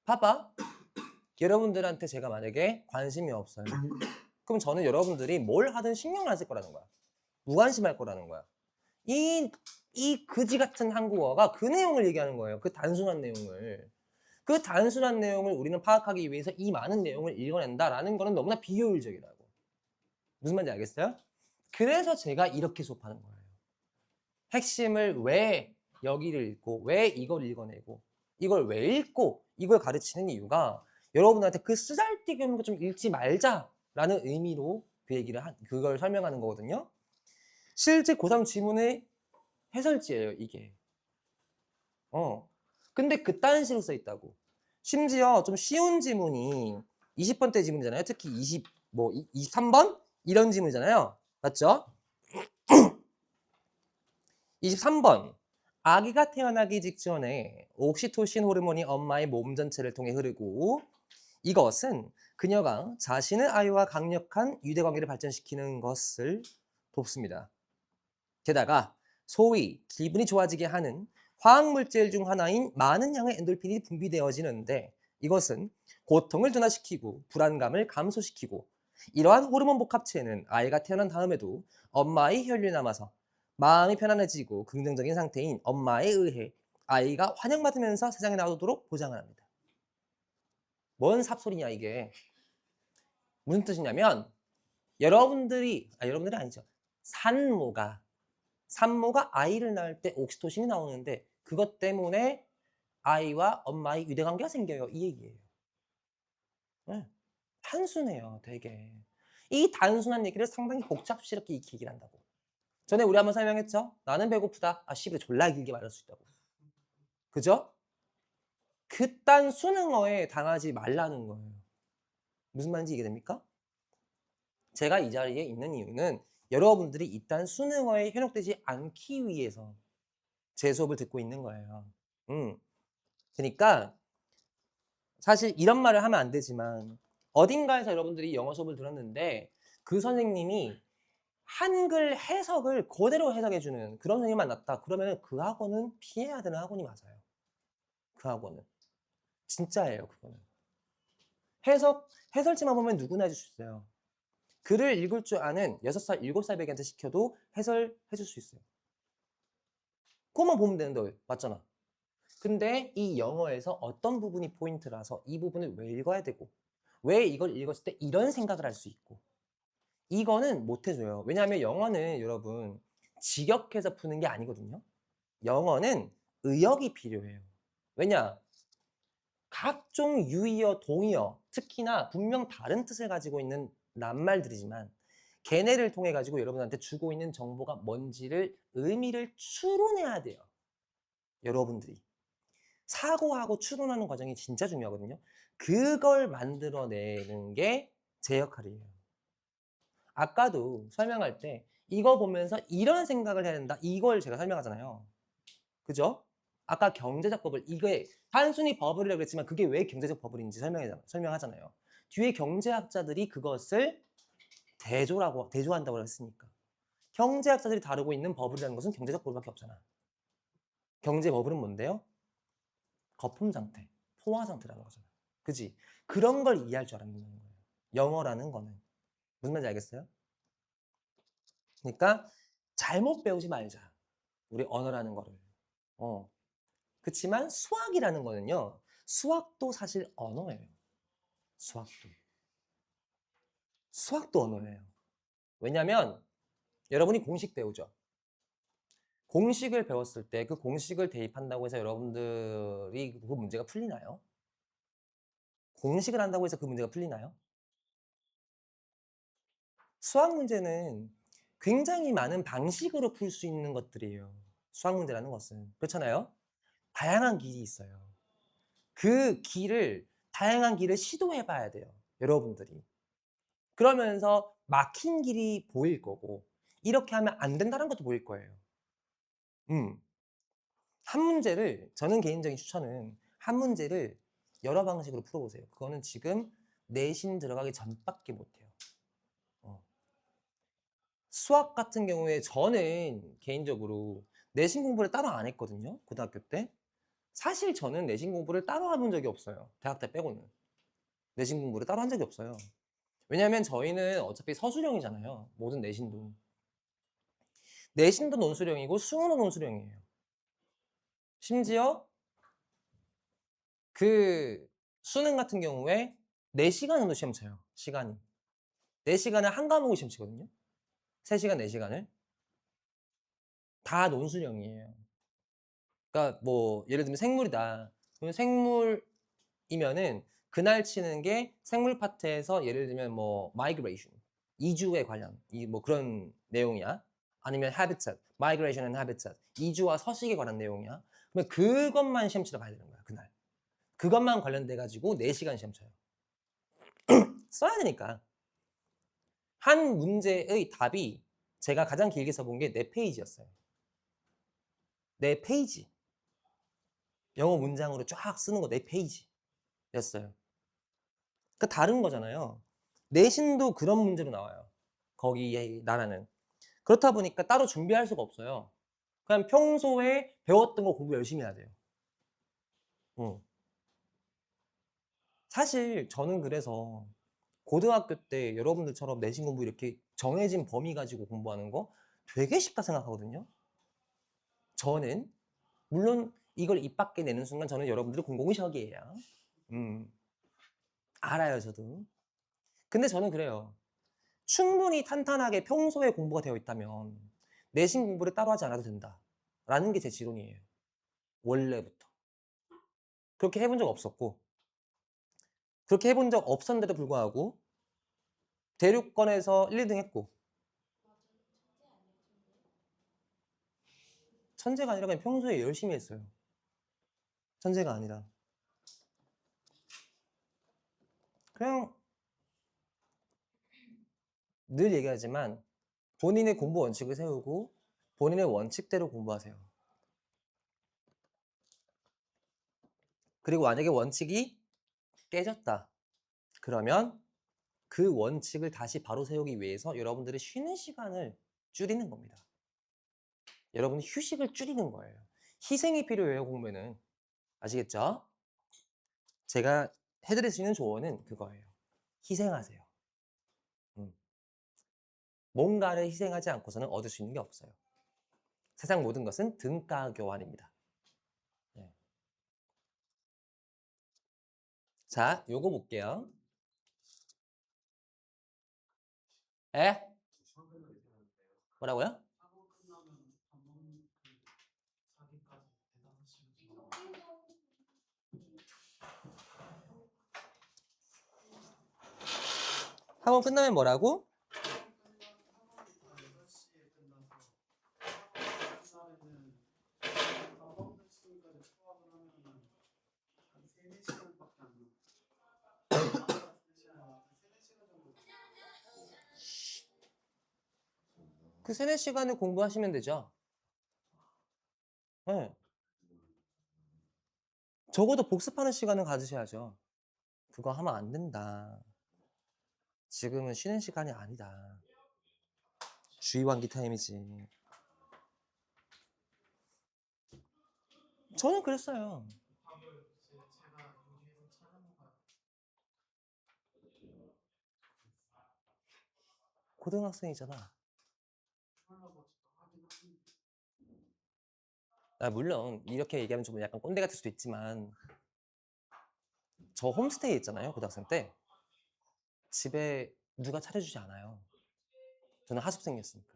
봐봐. 여러분들한테 제가 만약에 관심이 없어요. 그럼 저는 여러분들이 뭘 하든 신경을 안 쓸 거라는 거야. 무관심할 거라는 거야. 이 그지 같은 한국어가 그 내용을 얘기하는 거예요. 그 단순한 내용을. 그 단순한 내용을 우리는 파악하기 위해서 이 많은 내용을 읽어낸다라는 거는 너무나 비효율적이라고. 무슨 말인지 알겠어요? 그래서 제가 이렇게 수업하는 거예요. 핵심을 왜 여기를 읽고 왜 이걸 읽어내고 이걸 왜 읽고 이걸 가르치는 이유가 여러분한테 그 쓰잘데기 없는 거 좀 읽지 말자라는 의미로 그걸 설명하는 거거든요. 실제 고3 지문의 해설지예요, 이게. 근데 그딴 식으로 써 있다고. 심지어 좀 쉬운 지문이 20번대 지문이잖아요. 특히 23번? 이런 지문이잖아요. 맞죠? 23번. 아기가 태어나기 직전에 옥시토신 호르몬이 엄마의 몸 전체를 통해 흐르고 이것은 그녀가 자신의 아이와 강력한 유대관계를 발전시키는 것을 돕습니다. 게다가 소위 기분이 좋아지게 하는 화학물질 중 하나인 많은 양의 엔돌핀이 분비되어지는데 이것은 고통을 둔화시키고 불안감을 감소시키고 이러한 호르몬 복합체는 아이가 태어난 다음에도 엄마의 혈류에 남아서 마음이 편안해지고 긍정적인 상태인 엄마에 의해 아이가 환영받으면서 세상에 나오도록 보장을 합니다. 뭔 삽소리냐 이게. 무슨 뜻이냐면 여러분들이 아니죠. 산모가 아이를 낳을 때 옥시토신이 나오는데 그것 때문에 아이와 엄마의 유대관계가 생겨요. 이 얘기예요. 네. 단순해요, 되게. 이 단순한 얘기를 상당히 복잡스럽게 이렇게 얘기를 한다고. 전에 우리 한번 설명했죠? 나는 배고프다. 아, 씨발 졸라 길게 말할 수 있다고. 그죠? 그딴 수능어에 당하지 말라는 거예요. 무슨 말인지 이해됩니까? 제가 이 자리에 있는 이유는 여러분들이 이딴 수능어에 현혹되지 않기 위해서 제 수업을 듣고 있는 거예요. 그러니까 사실 이런 말을 하면 안 되지만 어딘가에서 여러분들이 영어 수업을 들었는데 그 선생님이 한글 해석을 그대로 해석해주는 그런 선생님 만났다. 그러면 그 학원은 피해야 되는 학원이 맞아요. 그 학원은. 진짜예요, 그거는. 해설지만 보면 누구나 해줄 수 있어요. 글을 읽을 줄 아는 6살, 7살 배기한테 시켜도 해설해 줄 수 있어요. 그것만 보면 되는데 맞잖아. 근데 이 영어에서 어떤 부분이 포인트라서 이 부분을 왜 읽어야 되고 왜 이걸 읽었을 때 이런 생각을 할 수 있고 이거는 못 해줘요. 왜냐하면 영어는 여러분 직역해서 푸는 게 아니거든요. 영어는 의역이 필요해요. 왜냐? 각종 유의어, 동의어, 특히나 분명 다른 뜻을 가지고 있는 낱말들이지만 걔네를 통해 가지고 여러분한테 주고 있는 정보가 뭔지를 의미를 추론해야 돼요. 여러분들이. 사고하고 추론하는 과정이 진짜 중요하거든요. 그걸 만들어내는 게 제 역할이에요. 아까도 설명할 때 이거 보면서 이런 생각을 해야 된다. 이걸 제가 설명하잖아요. 그죠? 아까 경제적 버블, 이게 단순히 버블이라고 그랬지만 그게 왜 경제적 버블인지 설명하잖아요. 뒤에 경제학자들이 그것을 대조한다고 했으니까. 경제학자들이 다루고 있는 버블이라는 것은 경제적 버블밖에 없잖아. 경제 버블은 뭔데요? 거품 상태, 포화 상태라는 거잖아. 그지? 그런 걸 이해할 줄 알았는 거예요. 영어라는 거는. 무슨 말인지 알겠어요? 그러니까 잘못 배우지 말자. 우리 언어라는 거를. 그렇지만 수학이라는 거는요. 수학도 사실 언어예요. 수학도 언어예요. 왜냐하면 여러분이 공식 배우죠. 공식을 배웠을 때 그 공식을 대입한다고 해서 여러분들이 그 문제가 풀리나요? 공식을 한다고 해서 그 문제가 풀리나요? 수학 문제는 굉장히 많은 방식으로 풀 수 있는 것들이에요. 수학 문제라는 것은. 그렇잖아요? 다양한 길이 있어요. 다양한 길을 시도해 봐야 돼요. 여러분들이. 그러면서 막힌 길이 보일 거고 이렇게 하면 안 된다는 것도 보일 거예요. 한 문제를 저는 개인적인 추천은 한 문제를 여러 방식으로 풀어보세요. 그거는 지금 내신 들어가기 전밖에 못해요. 수학 같은 경우에 저는 개인적으로 내신 공부를 따로 안 했거든요. 고등학교 때. 사실 저는 내신 공부를 따로 해본 적이 없어요. 대학 때 빼고는. 내신 공부를 따로 한 적이 없어요. 왜냐하면 저희는 어차피 서술형이잖아요. 모든 내신도. 내신도 논술형이고 수능도 논술형이에요. 심지어 그 수능 같은 경우에 4시간 정도 시험 쳐요. 시간이. 4시간을 한 과목을 시험 치거든요. 3시간, 4시간을. 다 논술형이에요. 그러니까 뭐 예를 들면 생물이다. 그러면 생물이면은 그날 치는 게 생물 파트에서 예를 들면 뭐 migration, 이주에 관련 뭐 그런 내용이야. 아니면 habitat, migration and habitat, 이주와 서식에 관한 내용이야. 그러면 그것만 시험 치러 가야 되는 거야, 그날. 그것만 관련돼 가지고 4시간 시험 쳐요. 써야 되니까. 한 문제의 답이 제가 가장 길게 써본 게 4페이지였어요. 4페이지. 영어 문장으로 쫙 쓰는 거 4페이지였어요. 그러니까 다른 거잖아요. 내신도 그런 문제로 나와요. 거기에 나라는. 그렇다 보니까 따로 준비할 수가 없어요. 그냥 평소에 배웠던 거 공부 열심히 해야 돼요. 응. 사실 저는 그래서 고등학교 때 여러분들처럼 내신 공부 이렇게 정해진 범위 가지고 공부하는 거 되게 쉽다 생각하거든요. 저는 물론 이걸 입 밖에 내는 순간 저는 여러분들이 공공의석이에요. 알아요, 저도. 근데 저는 그래요. 충분히 탄탄하게 평소에 공부가 되어 있다면 내신 공부를 따로 하지 않아도 된다. 라는 게 제 지론이에요. 원래부터. 그렇게 해본 적 없었고, 그렇게 해본 적 없었는데도 불구하고 대륙권에서 1, 2등 했고, 천재가 아니라 그냥 평소에 열심히 했어요. 천재가 아니라. 그냥 늘 얘기하지만 본인의 공부 원칙을 세우고 본인의 원칙대로 공부하세요. 그리고 만약에 원칙이 깨졌다. 그러면 그 원칙을 다시 바로 세우기 위해서 여러분들의 쉬는 시간을 줄이는 겁니다. 여러분이 휴식을 줄이는 거예요. 희생이 필요해요, 공부에는. 아시겠죠? 제가 해드릴 수 있는 조언은 그거예요. 희생하세요. 뭔가를 희생하지 않고서는 얻을 수 있는 게 없어요. 세상 모든 것은 등가 교환입니다. 네. 자, 요거 볼게요. 에? 뭐라고요? 학원 끝나면 뭐라고? 그 3, 4시간을 공부하시면 되죠. 네. 적어도 복습하는 시간은 가지셔야죠. 그거 하면 안 된다. 지금은 쉬는 시간이 아니다. 주의환기 타임이지. 저는 그랬어요. 고등학생이잖아. 물론 이렇게 얘기하면 좀 약간 꼰대 같을 수도 있지만 저 홈스테이 있잖아요. 고등학생 때. 집에 누가 차려주지 않아요. 저는 하숙생이었으니까.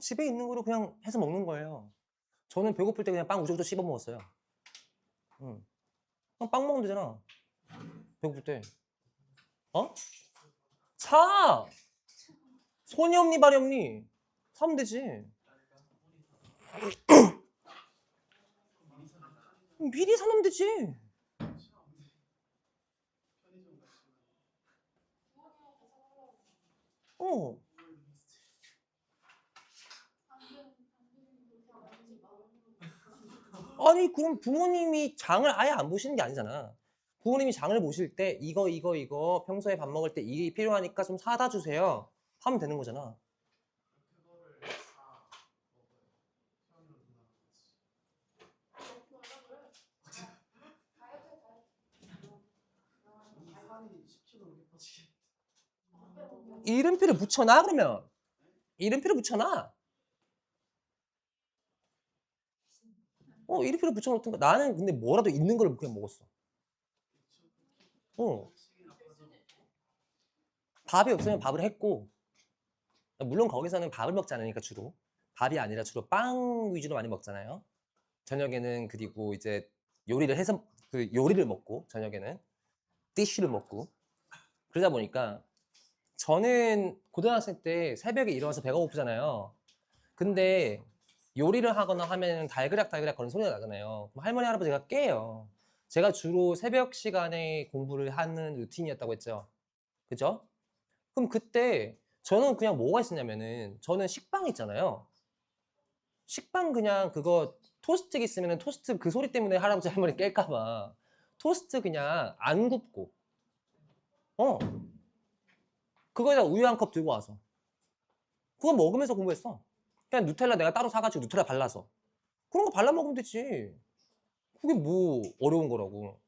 집에 있는 거로 그냥 해서 먹는 거예요. 저는 배고플 때 그냥 빵 우적우적 씹어 먹었어요. 그냥 빵 먹으면 되잖아. 배고플 때. 어? 사! 손이 없니 발이 없니? 사면 되지. 미리 사면 되지. 어. 아니 그럼 부모님이 장을 아예 안 보시는 게 아니잖아. 부모님이 장을 보실 때 이거 평소에 밥 먹을 때 이게 필요하니까 좀 사다 주세요 하면 되는 거잖아. 이름표를 붙여놔 그러면. 이름표를 붙여놔. 이름표를 붙여놓든 거. 나는 근데 뭐라도 있는 걸 그냥 먹었어. 밥이 없으면 밥을 했고, 물론 거기서는 밥을 먹지 않으니까 주로 밥이 아니라 주로 빵 위주로 많이 먹잖아요. 저녁에는 그리고 이제 요리를 해서 그 요리를 먹고 저녁에는 디쉬를 먹고 그러다 보니까 저는 고등학생 때 새벽에 일어나서 배가 고프잖아요. 근데 요리를 하거나 하면 달그락달그락 거리는 소리가 나잖아요. 그럼 할머니 할아버지가 깨요. 제가 주로 새벽 시간에 공부를 하는 루틴이었다고 했죠. 그죠? 그럼 그때 저는 그냥 뭐가 있었냐면은 저는 식빵 있잖아요. 식빵 그냥 그거 토스트 있으면은 토스트 그 소리 때문에 할아버지 할머니 깰까봐 토스트 그냥 안 굽고 그거에다 우유 한 컵 들고 와서 그거 먹으면서 공부했어. 그냥 누텔라 내가 따로 사가지고 누텔라 발라서 그런 거 발라 먹으면 되지. 그게 뭐 어려운 거라고.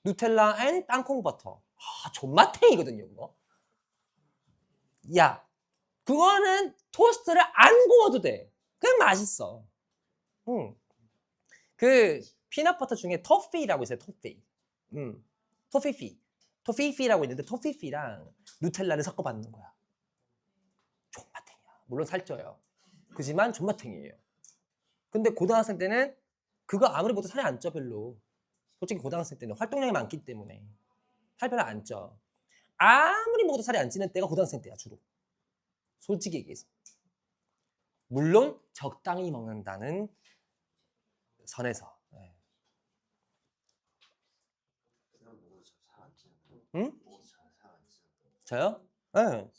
누텔라 앤 땅콩 버터. 아, 존맛탱이거든요, 그거. 야, 그거는 토스트를 안 구워도 돼. 그냥 맛있어. 응. 그 피넛버터 중에 토피라고 있어요. 토피. 토피피. 토피피라고 있는데 토피피랑 누텔라를 섞어 받는 거야. 존맛탱이야. 물론 살쪄요. 그지만 존맛탱이에요. 근데 고등학생 때는 그거 아무리 먹어도 살이 안 쪄 별로. 솔직히 고등학생 때는 활동량이 많기 때문에 살 별로 안 쪄. 아무리 먹어도 살이 안 찌는 때가 고등학생 때야 주로. 솔직히 얘기해서. 물론 적당히 먹는다는 선에서. 네. 응? 저요? 네.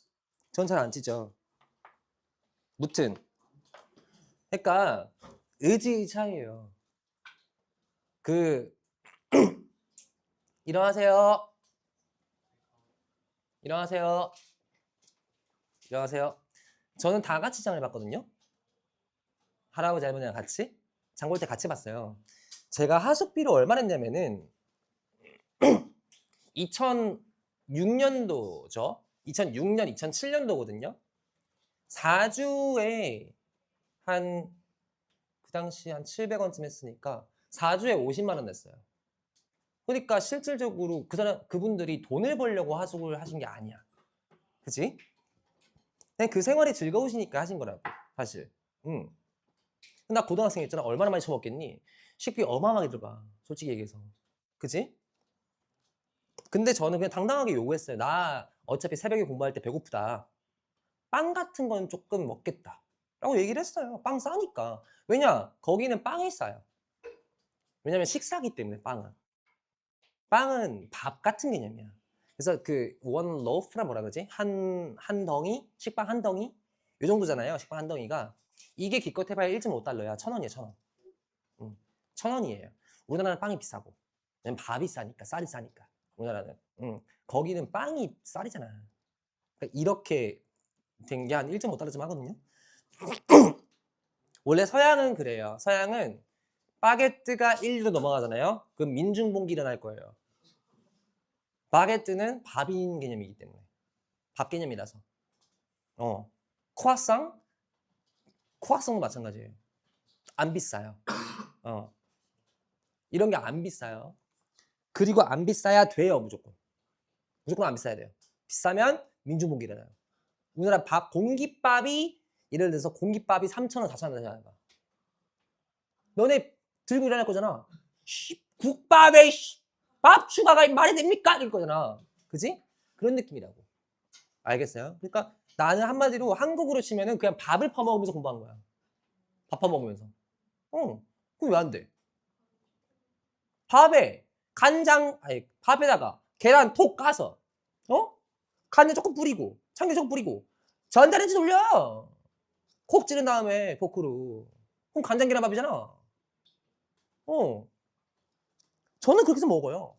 전 잘 안 찌죠. 무튼 그러니까 의지의 차이예요. 그 일어나세요. 일어나세요. 일어나세요. 저는 다 같이 장을 봤거든요. 할아버지 할머니랑 같이 장 볼 때 같이 봤어요. 제가 하숙비를 얼마 냈냐면은 2006년도죠. 2006년, 2007년도거든요. 4주에 한 그 당시 한 700원쯤 했으니까 4주에 50만 원 냈어요. 그러니까 실질적으로 그분들이 돈을 벌려고 하숙을 하신 게 아니야. 그치? 그냥 그 생활이 즐거우시니까 하신 거라고, 사실. 응. 나 고등학생이었잖아. 얼마나 많이 처먹겠니? 식비 어마어마하게 들어가. 솔직히 얘기해서. 그치? 근데 저는 그냥 당당하게 요구했어요. 나 어차피 새벽에 공부할 때 배고프다. 빵 같은 건 조금 먹겠다. 라고 얘기를 했어요. 빵 싸니까. 왜냐? 거기는 빵이 싸요. 왜냐면 식사기 때문에 빵은. 빵은 밥 같은 개념이야. 그래서 그 원 로프라 뭐라 그러지? 한 덩이? 식빵 한 덩이? 요 정도잖아요. 식빵 한 덩이가. 이게 기껏 해봐야 1.5달러야. 1,000원이에요. 1,000원. 1,000원이에요. 우리나라는 빵이 비싸고. 왜냐면 밥이 싸니까. 쌀이 싸니까. 우리나라는. 거기는 빵이 쌀이잖아. 그러니까 이렇게 된 게 한 1.5달러쯤 하거든요. 원래 서양은 그래요. 서양은 바게트가 1유로 넘어가잖아요. 그럼 민중봉기 일어날 거예요. 바게트는 밥인 개념이기 때문에. 밥 개념이라서. 크와상? 크와상도 마찬가지예요. 안 비싸요. 이런 게 안 비싸요. 그리고 안 비싸야 돼요, 무조건. 무조건 안 비싸야 돼요. 비싸면 민중봉기 일어나요. 우리나라 공깃밥이 예를 들어서 공깃밥이 3,000원, 4,000원 하잖아. 너네 들고 일어날 거잖아. 국밥에 밥 추가가 말이 됩니까? 이럴 거잖아. 그지? 그런 느낌이라고. 알겠어요? 그러니까 나는 한마디로 한국으로 치면은 그냥 밥을 퍼먹으면서 공부한 거야. 밥 퍼먹으면서. 그럼 왜 안 돼? 밥에다가 계란 톡 까서, 간장 조금 뿌리고, 참기름 조금 뿌리고, 전자레인지 돌려. 콕 찌른 다음에 포크로. 그럼 간장 계란밥이잖아. 저는 그렇게 해서 먹어요.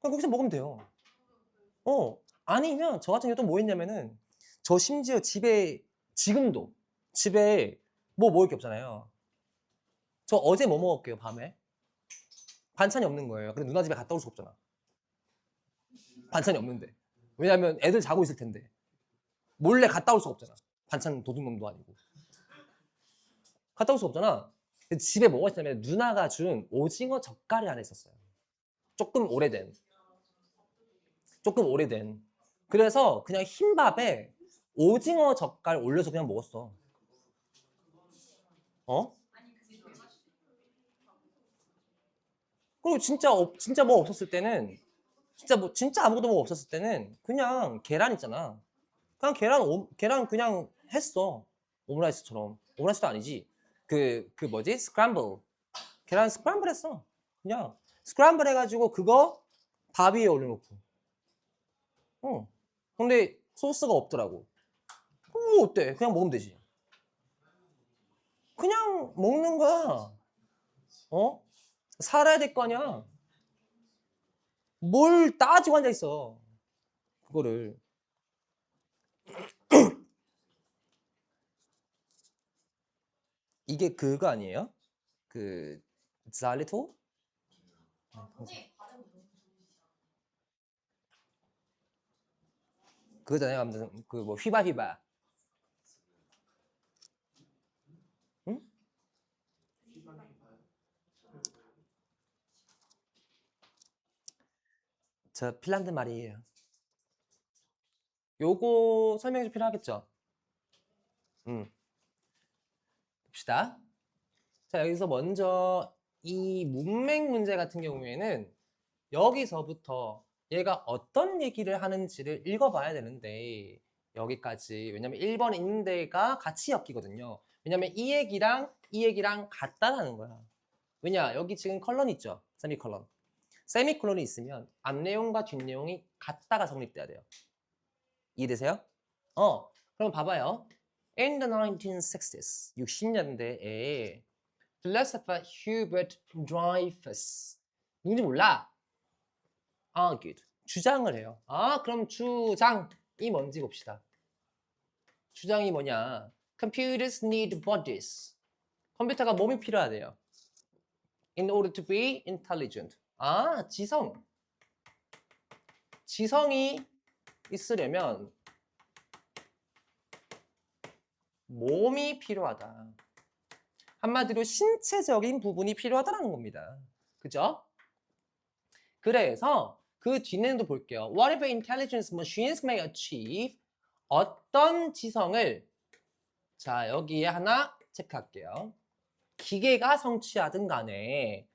그냥 그렇게 해서 먹으면 돼요. 아니면 저 같은 경우 또 뭐 했냐면은 저 심지어 지금도 집에 뭐 먹을 게 없잖아요. 저 어제 뭐 먹을게요, 밤에? 반찬이 없는 거예요. 근데 누나 집에 갔다 올 수 없잖아. 반찬이 없는데. 왜냐면 애들 자고 있을 텐데. 몰래 갔다 올 수 없잖아. 반찬 도둑놈도 아니고. 갔다 올 수 없잖아. 근데 집에 뭐가 있냐면 누나가 준 오징어 젓갈이 안에 있었어요. 조금 오래된. 그래서 그냥 흰밥에 오징어 젓갈 올려서 그냥 먹었어. 그리고 진짜 뭐 없었을 때는 진짜 아무것도 뭐 없었을 때는 그냥 계란 있잖아. 그냥 계란 그냥 했어. 오므라이스처럼. 오므라이스도 아니지. 그 뭐지? 스크램블. 계란 스크램블 했어. 그냥 스크램블 해가지고 그거 밥 위에 올려놓고. 근데 소스가 없더라고. 어때? 그냥 먹으면 되지. 그냥 먹는 거야. 살아야 될 거 아니야. 뭘 따지고 앉아 있어. 그거를. 이게 그거 아니에요? 그 잘리토? 선생님 발음이 너무 좋으시죠? 그거잖아요. 아무튼 그 뭐 휘바. 응? 저 핀란드 말이에요. 요거 설명이 좀 필요하겠죠? 봅시다. 자, 여기서 먼저 이 문맥 문제 같은 경우에는 여기서부터 얘가 어떤 얘기를 하는지를 읽어봐야 되는데 여기까지 왜냐면 1번 인데가 같이 엮이거든요. 왜냐면 이 얘기랑 같다라는 거야. 왜냐 여기 지금 컬런 있죠? 세미컬런. 세미콜론이 있으면 앞내용과 뒷내용이 같다가 성립돼야 돼요. 이해되세요? 그럼 봐봐요. In the 1960s, 60년대에 philosopher Hubert Dreyfus 누군지 몰라? argued, 주장을 해요. 그럼 주장이 뭔지 봅시다. 주장이 뭐냐? Computers need bodies. 컴퓨터가 몸이 필요하대요. In order to be intelligent. 지성이 있으려면 몸이 필요하다. 한마디로 신체적인 부분이 필요하다는 겁니다. 그죠? 그래서 그 뒤내도 볼게요. Whatever intelligence machines may achieve. 어떤 지성을 자 여기에 하나 체크할게요. 기계가 성취하든 간에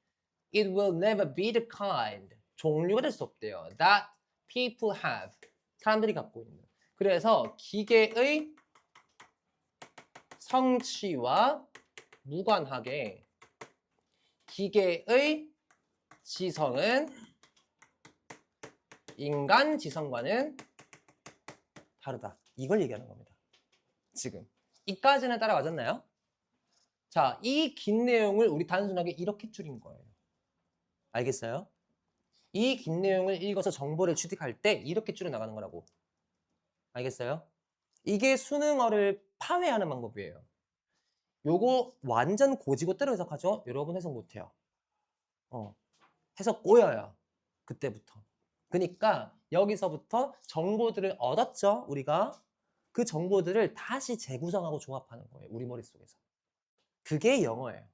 it will never be the kind 종류가 될 수 없대요. that people have 사람들이 갖고 있는. 그래서 기계의 성취와 무관하게 기계의 지성은 인간 지성과는 다르다. 이걸 얘기하는 겁니다. 지금 이까지는 따라와졌나요? 자, 이 긴 내용을 우리 단순하게 이렇게 줄인 거예요. 알겠어요? 이 긴 내용을 읽어서 정보를 취득할 때 이렇게 줄여 나가는 거라고. 알겠어요? 이게 수능어를 파괴하는 방법이에요. 요거 완전 고지고대로 해석하죠? 여러분 해석 못해요. 해석 꼬여요. 그때부터. 그러니까 여기서부터 정보들을 얻었죠? 우리가. 그 정보들을 다시 재구성하고 조합하는 거예요. 우리 머릿속에서. 그게 영어예요.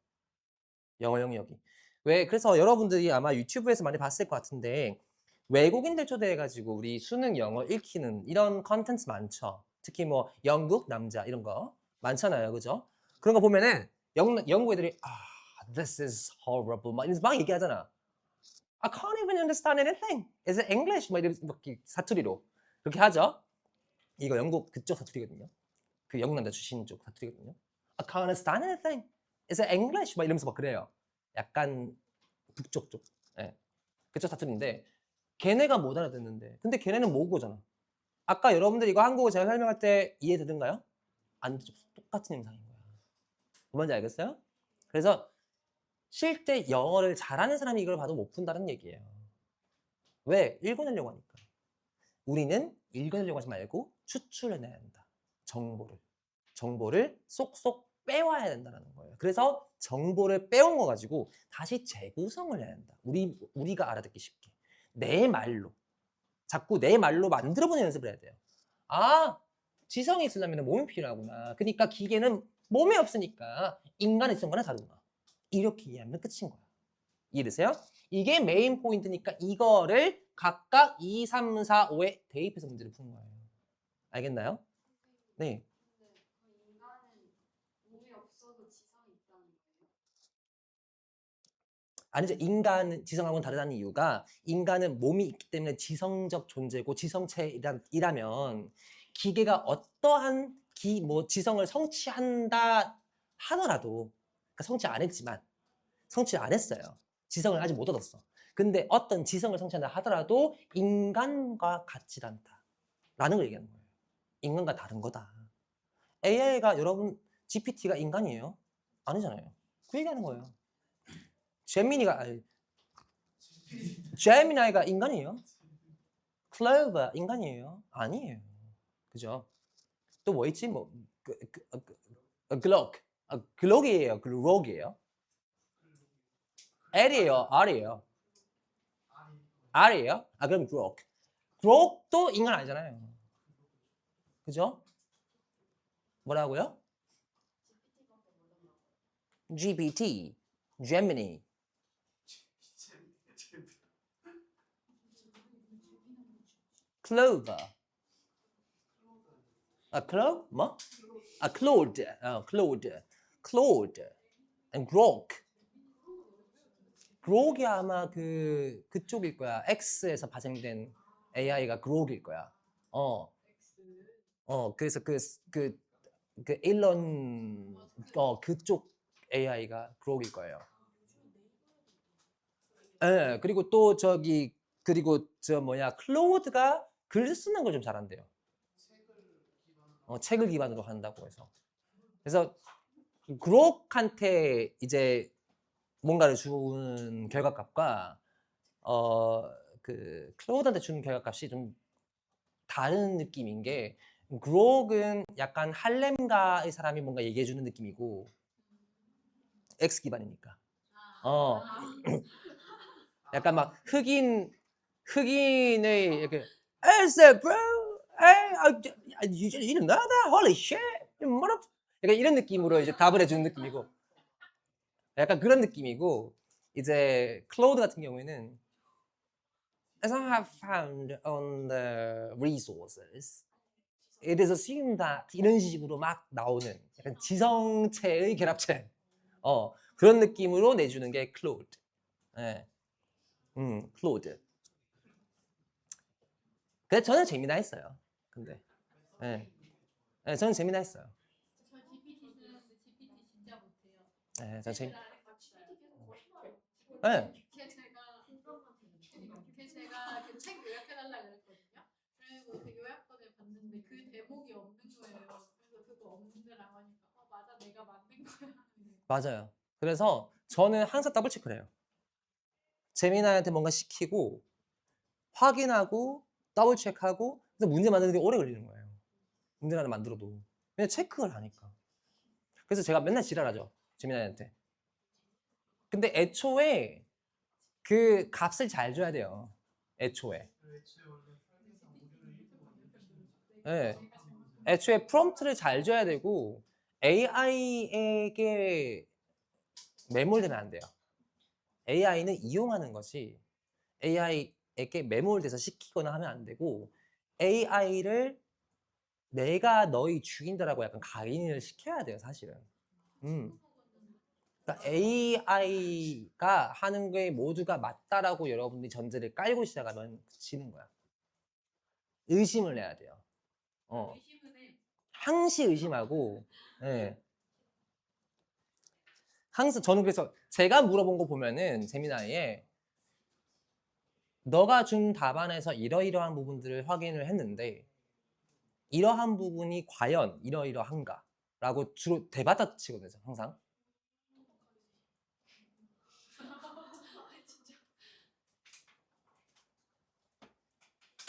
영어 영역이. 왜? 그래서 여러분들이 아마 유튜브에서 많이 봤을 것 같은데 외국인들 초대해가지고 우리 수능 영어 읽히는 이런 컨텐츠 많죠. 특히 뭐 영국 남자 이런 거 많잖아요. 그죠? 그런 거 보면은 영국 애들이 this is horrible 막 얘기하잖아. I can't even understand anything. Is it English? 막 이렇게 사투리로 그렇게 하죠. 이거 영국 그쪽 사투리거든요. 그 영국 남자 출신 쪽 사투리거든요. I can't understand anything. Is it English? 막 이러면서 막 그래요. 약간 북쪽 쪽. 예. 그쪽 사투리인데 걔네가 못 알아듣는데 근데 걔네는 모국어잖아. 아까 여러분들 이거 한국어 제가 설명할 때 이해되던가요? 안 되죠. 똑같은 영상인 거야. 뭔지 알겠어요? 그래서 실제 영어를 잘하는 사람이 이걸 봐도 못 푼다는 얘기예요. 왜? 읽어내려고 하니까. 우리는 읽어내려고 하지 말고 추출해내야 한다. 정보를 쏙쏙 빼와야 된다는 거예요. 그래서 정보를 빼온 거 가지고 다시 재구성을 해야 한다. 우리가 알아듣기 쉽게. 내 말로. 자꾸 내 말로 만들어보는 연습을 해야 돼요. 지성이 있으려면 몸이 필요하구나. 그러니까 기계는 몸이 없으니까 인간의 지성과는 다르구나. 이렇게 이해하면 끝인 거야. 이해되세요? 이게 메인 포인트니까 이거를 각각 2, 3, 4, 5에 대입해서 문제를 푸는 거예요. 알겠나요? 네. 근데 그 인간은 몸이 없어도 지성이 있다는 거예요? 아니죠. 인간은 지성하고는 다르다는 이유가 인간은 몸이 있기 때문에 지성적 존재고 지성체이라면 기계가 어떠한 지성을 성취한다 하더라도 그러니까 성취 안 했지만 성취 안 했어요. 지성을 아직 못 얻었어. 근데 어떤 지성을 성취한다 하더라도 인간과 같지 않다라는 걸 얘기하는 거예요. 인간과 다른 거다. AI가 여러분 GPT가 인간이에요? 아니잖아요. 그 얘기하는 거예요. 제미나이가 인간이에요? 클로버 인간이에요? 아니에요. 그죠? 또 뭐 있지? 글록 글록이에요, 글록이에요. L이에요, R이에요. R이에요? 그럼 grok. grok도 인간 아니잖아요. 그죠? 뭐라고요? GPT, Gemini. Clover. Claude? 뭐? Claude. Claude. Claude. And grok. grok이 아마 그쪽일 거야. X에서 파생된 AI가 grok일 거야. 그래서 그 일론 그쪽 AI가 grok일 거예요. 예, 그리고 또 그리고 클로드가 글 쓰는 걸 좀 잘한대요. 책을 기반으로 한다고 해서. 그래서 그록한테 이제 뭔가를 주는 결과값과 그 클로드한테 주는 결과값이 좀 다른 느낌인 게, 그록은 약간 할렘가의 사람이 뭔가 얘기해 주는 느낌이고 X 기반이니까. 약간 막 흑인의 이렇게 Hey, bro, hey, you didn't know that? Holy shit, 약간 이런 느낌으로 이제 답을 해주는 느낌이고, 약간 그런 느낌이고, 이제 클로드 같은 경우에는 As I have found on the resources, it is assumed that 이런 식으로 막 나오는 약간 지성체의 결합체, 그런 느낌으로 내주는 게 클로드. 네. 클로드. 근데 저는 재미나 했어요. 근데, 네. 저는 재미나 했어요. 저 GPT 쓰는데 GPT 진짜 못해요. 네, 저 재미. 네. 걔 제가 그 책 요약해달라 그랬거든요. 그리고 그 요약본을 봤는데 그 대목이 없는 거예요. 그래서 그거 없는데라고 하니까 맞아 내가 만든 거야. 맞아요. 그래서 저는 항상 더블 체크를 해요. 재미나한테 뭔가 시키고 확인하고 더블 체크하고, 그래서 문제 만드는 게 오래 걸리는 거예요. 문제를 하나 만들어도. 그냥 체크를 하니까. 그래서 제가 맨날 지랄하죠. 재미나한테. 근데 애초에 그 값을 잘 줘야 돼요. 애초에. 네. 애초에 프롬프트를 잘 줘야 되고 AI에게 매몰되면 안 돼요. AI는 이용하는 것이 AI에게 매몰돼서 시키거나 하면 안 되고, AI를 내가 너희 주인다라고 약간 가인을 시켜야 돼요, 사실은. 그러니까 AI가 하는 게 모두가 맞다라고 여러분들이 전제를 깔고 시작하면 지는 거야. 의심을 해야 돼요. 항시 의심하고, 네. 항상 저는 그래서 제가 물어본 거 보면은 재미나이에 너가 준 답안에서 이러이러한 부분들을 확인을 했는데 이러한 부분이 과연 이러이러한가? 라고 주로 대받아 치거든요, 항상.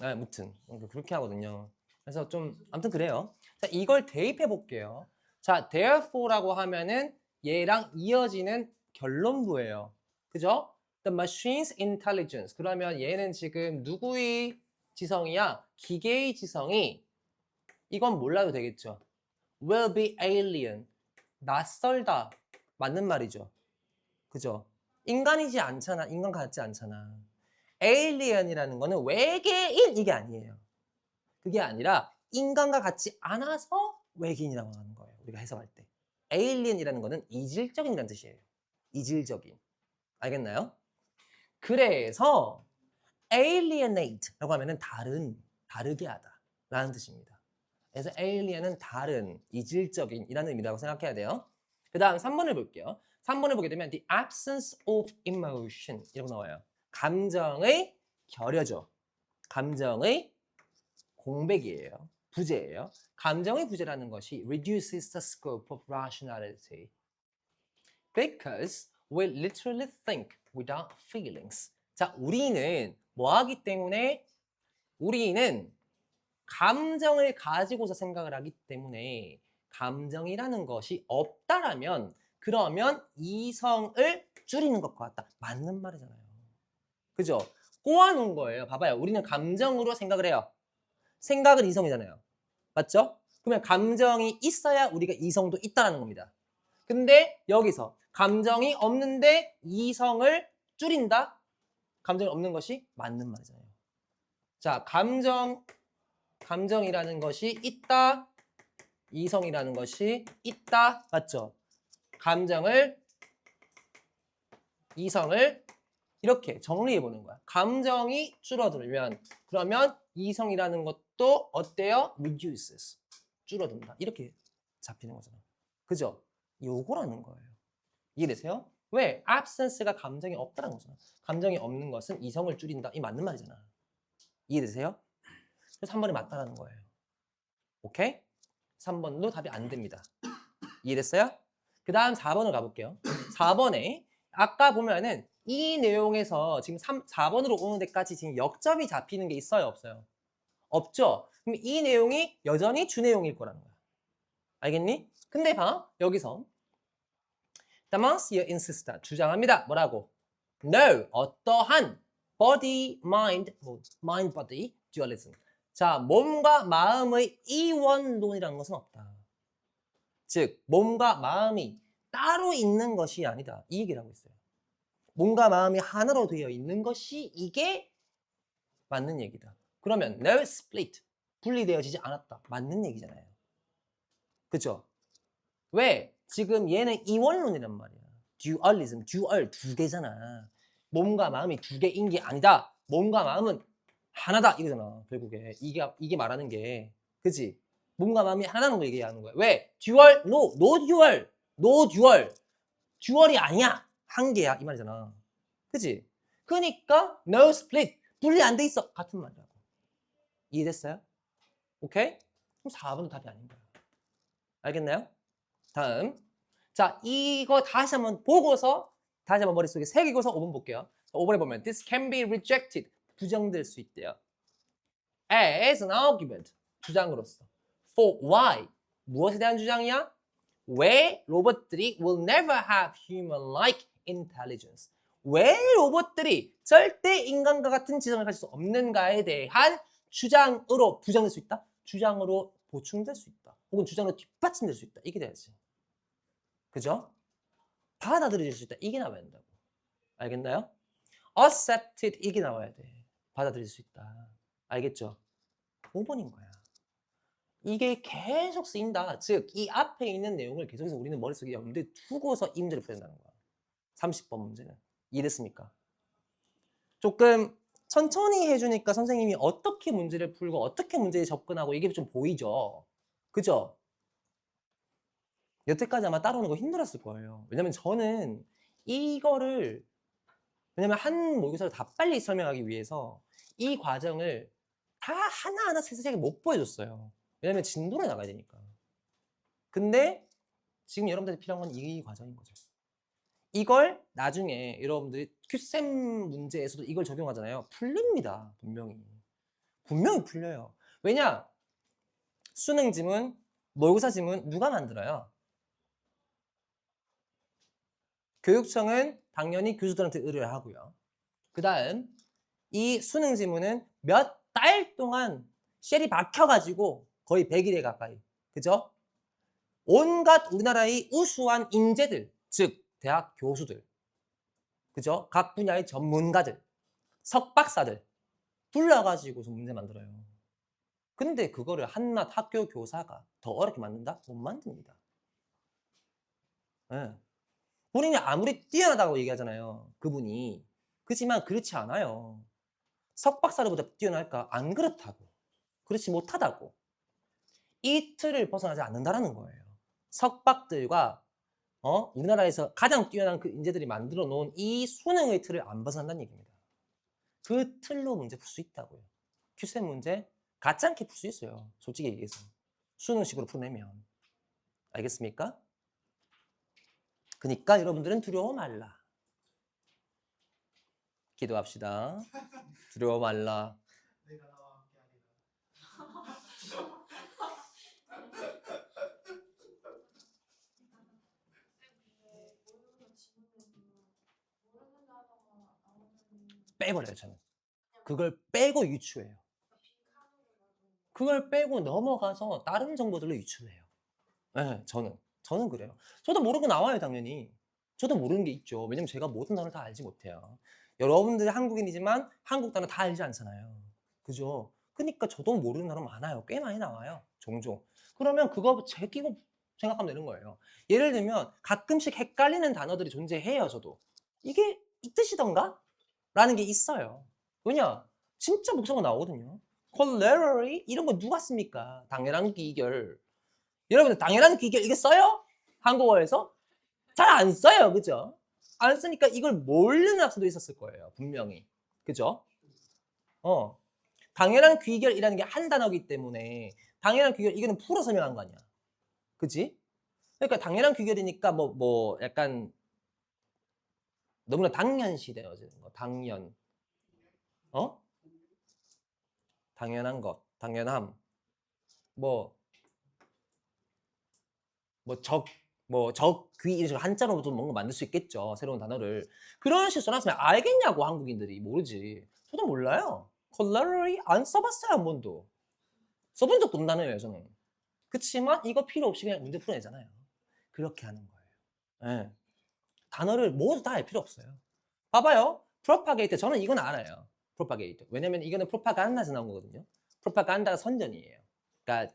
네, 무튼 그렇게 하거든요. 그래서 좀 아무튼 그래요. 자, 이걸 대입해 볼게요. 자, therefore라고 하면은 얘랑 이어지는 결론부예요. 그죠? The machine's intelligence. 그러면 얘는 지금 누구의 지성이야? 기계의 지성이, 이건 몰라도 되겠죠. Will be alien. 낯설다. 맞는 말이죠. 그죠? 인간이지 않잖아. 인간 같지 않잖아. alien이라는 거는 외계인 이게 아니에요. 그게 아니라 인간과 같지 않아서 외계인이라고 하는 거예요. 우리가 해석할 때. alien이라는 거는 이질적인이라는 뜻이에요. 이질적인. 알겠나요? 그래서 alienate라고 하면은 다르게 하다 라는 뜻입니다. 그래서 alien은 다른, 이질적인이라는 의미라고 생각해야 돼요. 그 다음 3번을 볼게요. 3번을 보게 되면 the absence of emotion 이라고 나와요. 감정의 결여죠. 감정의 공백이에요. 부재예요. 감정의 부재라는 것이 reduces the scope of rationality because we literally think without feelings. 자, 우리는 뭐 하기 때문에? 우리는 감정을 가지고서 생각을 하기 때문에 감정이라는 것이 없다라면 그러면 이성을 줄이는 것과 같다. 맞는 말이잖아요. 그죠? 꼬아놓은 거예요. 봐봐요. 우리는 감정으로 생각을 해요. 생각은 이성이잖아요. 맞죠? 그러면 감정이 있어야 우리가 이성도 있다는 겁니다. 근데 여기서 감정이 없는데 이성을 줄인다? 감정이 없는 것이 맞는 말이잖아요. 자, 감정이라는 것이 있다. 이성이라는 것이 있다. 맞죠? 이성을 이렇게 정리해 보는 거야. 감정이 줄어들면 그러면 이성이라는 것도 어때요? reduces. 줄어든다. 이렇게 잡히는 거잖아. 그죠? 요거라는 거예요. 이해되세요? 왜? absence가 감정이 없다는 거잖아. 감정이 없는 것은 이성을 줄인다. 이 맞는 말이잖아. 이해되세요? 그래서 3번이 맞다라는 거예요. 오케이? 3번도 답이 안 됩니다. 이해됐어요? 그 다음 4번을 가볼게요. 4번에 아까 보면은 이 내용에서 지금 4번으로 오는 데까지 지금 역점이 잡히는 게 있어요? 없어요? 없죠? 그럼 이 내용이 여전히 주내용일 거라는 거야. 알겠니? 근데 봐. 여기서 Damasia insista. 주장합니다. 뭐라고? No. 어떠한 body, mind, mind, body dualism. 자, 몸과 마음의 이원론이라는 것은 없다. 즉, 몸과 마음이 따로 있는 것이 아니다. 이 얘기를 하고 있어요. 몸과 마음이 하나로 되어 있는 것이 이게 맞는 얘기다. 그러면 no split, 분리되어지지 않았다. 맞는 얘기잖아요. 그죠? 왜? 지금 얘는 이원론이란 말이야. dualism, dual, 두 개잖아. 몸과 마음이 두 개인 게 아니다. 몸과 마음은 하나다 이거잖아. 결국에 이게 말하는 게, 그지? 몸과 마음이 하나라는 거 얘기하는 거야. 왜? dual, no dual, no dual. 듀얼이 아니야. 한 개야 이 말이잖아. 그지? 그러니까 no split, 분리 안 돼 있어. 같은 말이라고. 이해됐어요? 오케이? 그럼 4번은 답이 아닌 거야. 알겠나요? 다음. 자, 이거 다시 한번 보고서 다시 한번 머릿속에 새기고서 5번 볼게요. 5번에 보면 this can be rejected. 부정될 수 있대요. as an argument. 주장으로서. for why. 무엇에 대한 주장이야? 왜 로봇들이 will never have human-like intelligence. 왜 로봇들이 절대 인간과 같은 지성을 가질 수 없는가에 대한 주장으로 부정될 수 있다? 주장으로 보충될 수 있다. 혹은 주장으로 뒷받침될 수 있다. 이게 돼야지. 그죠? 받아들여질 수 있다. 이게 나와야 된다고. 알겠나요? accepted 이게 나와야 돼. 받아들일 수 있다. 알겠죠? 5번인 거야. 이게 계속 쓰인다. 즉, 이 앞에 있는 내용을 계속해서 우리는 머릿속에 염두에 두고서 이 문제를 풀어야 된다는 거야. 30번 문제는. 이해됐습니까? 조금 천천히 해주니까 선생님이 어떻게 문제를 풀고 어떻게 문제에 접근하고 이게 좀 보이죠? 그죠? 여태까지 아마 따라오는 거 힘들었을 거예요. 왜냐면 저는 이거를 왜냐면 한 모의고사를 다 빨리 설명하기 위해서 이 과정을 다 하나하나 세세하게 못 보여줬어요. 왜냐면 진도를 나가야 되니까. 근데 지금 여러분들이 필요한 건 이 과정인 거죠. 이걸 나중에 여러분들이 큐셈 문제에서도 이걸 적용하잖아요. 풀립니다. 분명히 풀려요. 왜냐? 수능 지문, 모의고사 지문 누가 만들어요? 교육청은 당연히 교수들한테 의뢰를 하고요. 그 다음 이 수능 지문은 몇 달 동안 쉘이 박혀가지고 거의 100일에 가까이. 그죠? 온갖 우리나라의 우수한 인재들, 즉 대학 교수들, 그죠? 각 분야의 전문가들, 석박사들 불러가지고서 문제 만들어요. 근데 그거를 한낱 학교 교사가 더 어렵게 만든다? 못 만듭니다. 네. 본인이 아무리 뛰어나다고 얘기하잖아요. 그분이. 그렇지만 그렇지 않아요. 석박사들보다 뛰어날까? 안 그렇다고. 그렇지 못하다고. 이 틀을 벗어나지 않는다라는 거예요. 석박들과 우리나라에서 가장 뛰어난 그 인재들이 만들어 놓은 이 수능의 틀을 안 벗어난다는 얘기입니다. 그 틀로 문제 풀 수 있다고요. 큐셈 문제 가짜않게 풀 수 있어요. 솔직히 얘기해서. 수능식으로 풀어내면. 알겠습니까? 그러니까 여러분들은 두려워 말라. 기도합시다. 두려워 말라. 빼버려요, 저는. 그걸 빼고 유추해요. 그걸 빼고 넘어가서 다른 정보들로 유추해요. 네, 저는 그래요. 저도 모르고 나와요, 당연히. 저도 모르는 게 있죠. 왜냐면 제가 모든 단어를 다 알지 못해요. 여러분들이 한국인이지만 한국 단어 다 알지 않잖아요. 그죠? 그러니까 저도 모르는 단어 많아요. 꽤 많이 나와요. 종종. 그러면 그거 제끼고 생각하면 되는 거예요. 예를 들면 가끔씩 헷갈리는 단어들이 존재해요, 저도. 이게 이 뜻이던가? 라는 게 있어요. 왜냐? 진짜 목소리가 나오거든요. collateral 이런 거 누가 씁니까? 당연한 귀결. 여러분들 당연한 귀결 이게 써요? 한국어에서? 잘 안 써요. 그죠? 안 쓰니까 이걸 모르는 학생도 있었을 거예요. 분명히. 그죠? 당연한 귀결이라는 게 한 단어이기 때문에 당연한 귀결 이거는 풀어 설명한 거 아니야. 그지? 그러니까 당연한 귀결이니까 뭐 약간 너무나 당연시 되어지는 거. 당연. 당연한 것, 당연함. 뭐 적귀 이런 식으로 한자로 좀 뭔가 만들 수 있겠죠. 새로운 단어를. 그런 식으로 써놨으면 알겠냐고 한국인들이. 모르지. 저도 몰라요. collaterally 안 써봤어요. 한 번도. 써본 적도 없는 단어예요. 저는. 그치만 이거 필요 없이 그냥 문제 풀어내잖아요. 그렇게 하는 거예요. 네. 단어를 모두 다 알 필요 없어요. 봐봐요. propagate 저는 이건 알아요. propagate. 왜냐면 이거는 프로파간다에서 나온 거거든요. 프로파간다가 선전이에요. 그러니까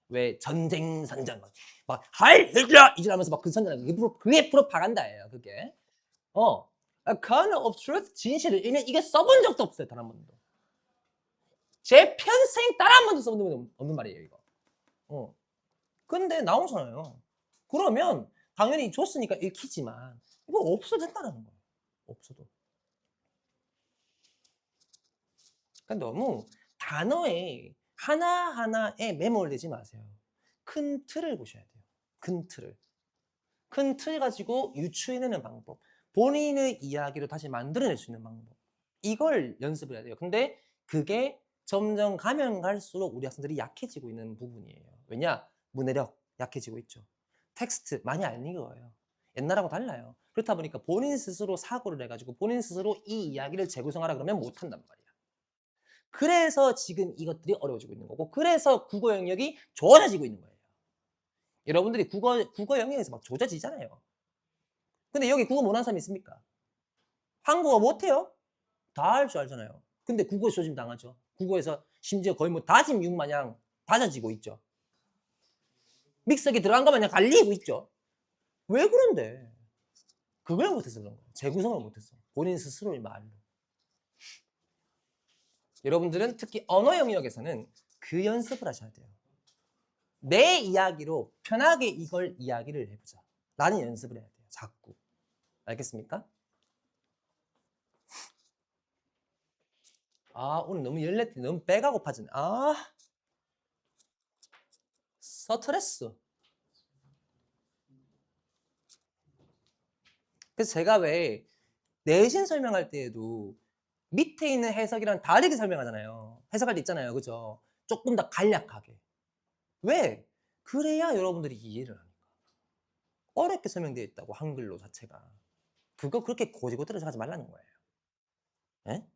왜 전쟁 선전 막 하일 히틀러 이러면서 막 그 선전 그게 프로파간다예요. 그게 a kernel of truth 진실을 일면 이게 써본 적도 없어요. 단 한 번도. 제 평생 단 한 번도 써본 적이 없는 말이에요. 이거. 근데 나오잖아요. 그러면 당연히 줬으니까 읽히지만 이거 없어도 된다는 거예요. 없어도. 그러니까 너무 단어에 하나하나에 매몰되지 마세요. 큰 틀을 보셔야 돼요. 큰 틀을. 큰 틀 가지고 유추해내는 방법. 본인의 이야기로 다시 만들어낼 수 있는 방법. 이걸 연습을 해야 돼요. 근데 그게 점점 가면 갈수록 우리 학생들이 약해지고 있는 부분이에요. 왜냐? 문해력 약해지고 있죠. 텍스트 많이 안 읽어요. 옛날하고 달라요. 그렇다 보니까 본인 스스로 사고를 해가지고 본인 스스로 이 이야기를 재구성하라 그러면 못한단 말이야. 그래서 지금 이것들이 어려워지고 있는 거고 그래서 국어 영역이 좋아지고 있는 거예요. 여러분들이 국어 영역에서 막 조져지잖아요. 근데 여기 국어 못하는 사람이 있습니까? 한국어 못해요? 다 할 줄 알잖아요. 근데 국어에서 조짐 당하죠. 국어에서 심지어 거의 뭐 다짐 육 마냥 다져지고 있죠. 믹서기 들어간 거 마냥 갈리고 있죠. 왜 그런데? 그걸 못해서 그런 거예요. 재구성을 못했어. 본인 스스로의 말로. 여러분들은 특히 언어 영역에서는 그 연습을 하셔야 돼요. 내 이야기로 편하게 이걸 이야기를 해보자. 라는 연습을 해야 돼요. 자꾸. 알겠습니까? 오늘 너무 열냈더니 너무 배가 고파지네. 스트레스. 그래서 제가 왜 내신 설명할 때에도 밑에 있는 해석이랑 다르게 설명하잖아요. 해석할 때 있잖아요. 그죠? 조금 더 간략하게. 왜? 그래야 여러분들이 이해를 하니까. 어렵게 설명되어 있다고 한글로 자체가. 그거 그렇게 고지고대로 생각하지 말라는 거예요. 예?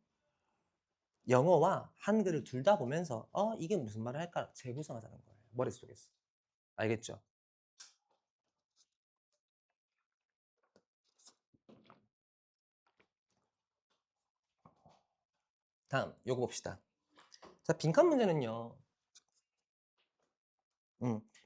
영어와 한글을 둘 다 보면서 이게 무슨 말을 할까 재구성하자는 거예요. 머릿속에서. 알겠죠? 다음 요거 봅시다. 자, 빈칸 문제는요.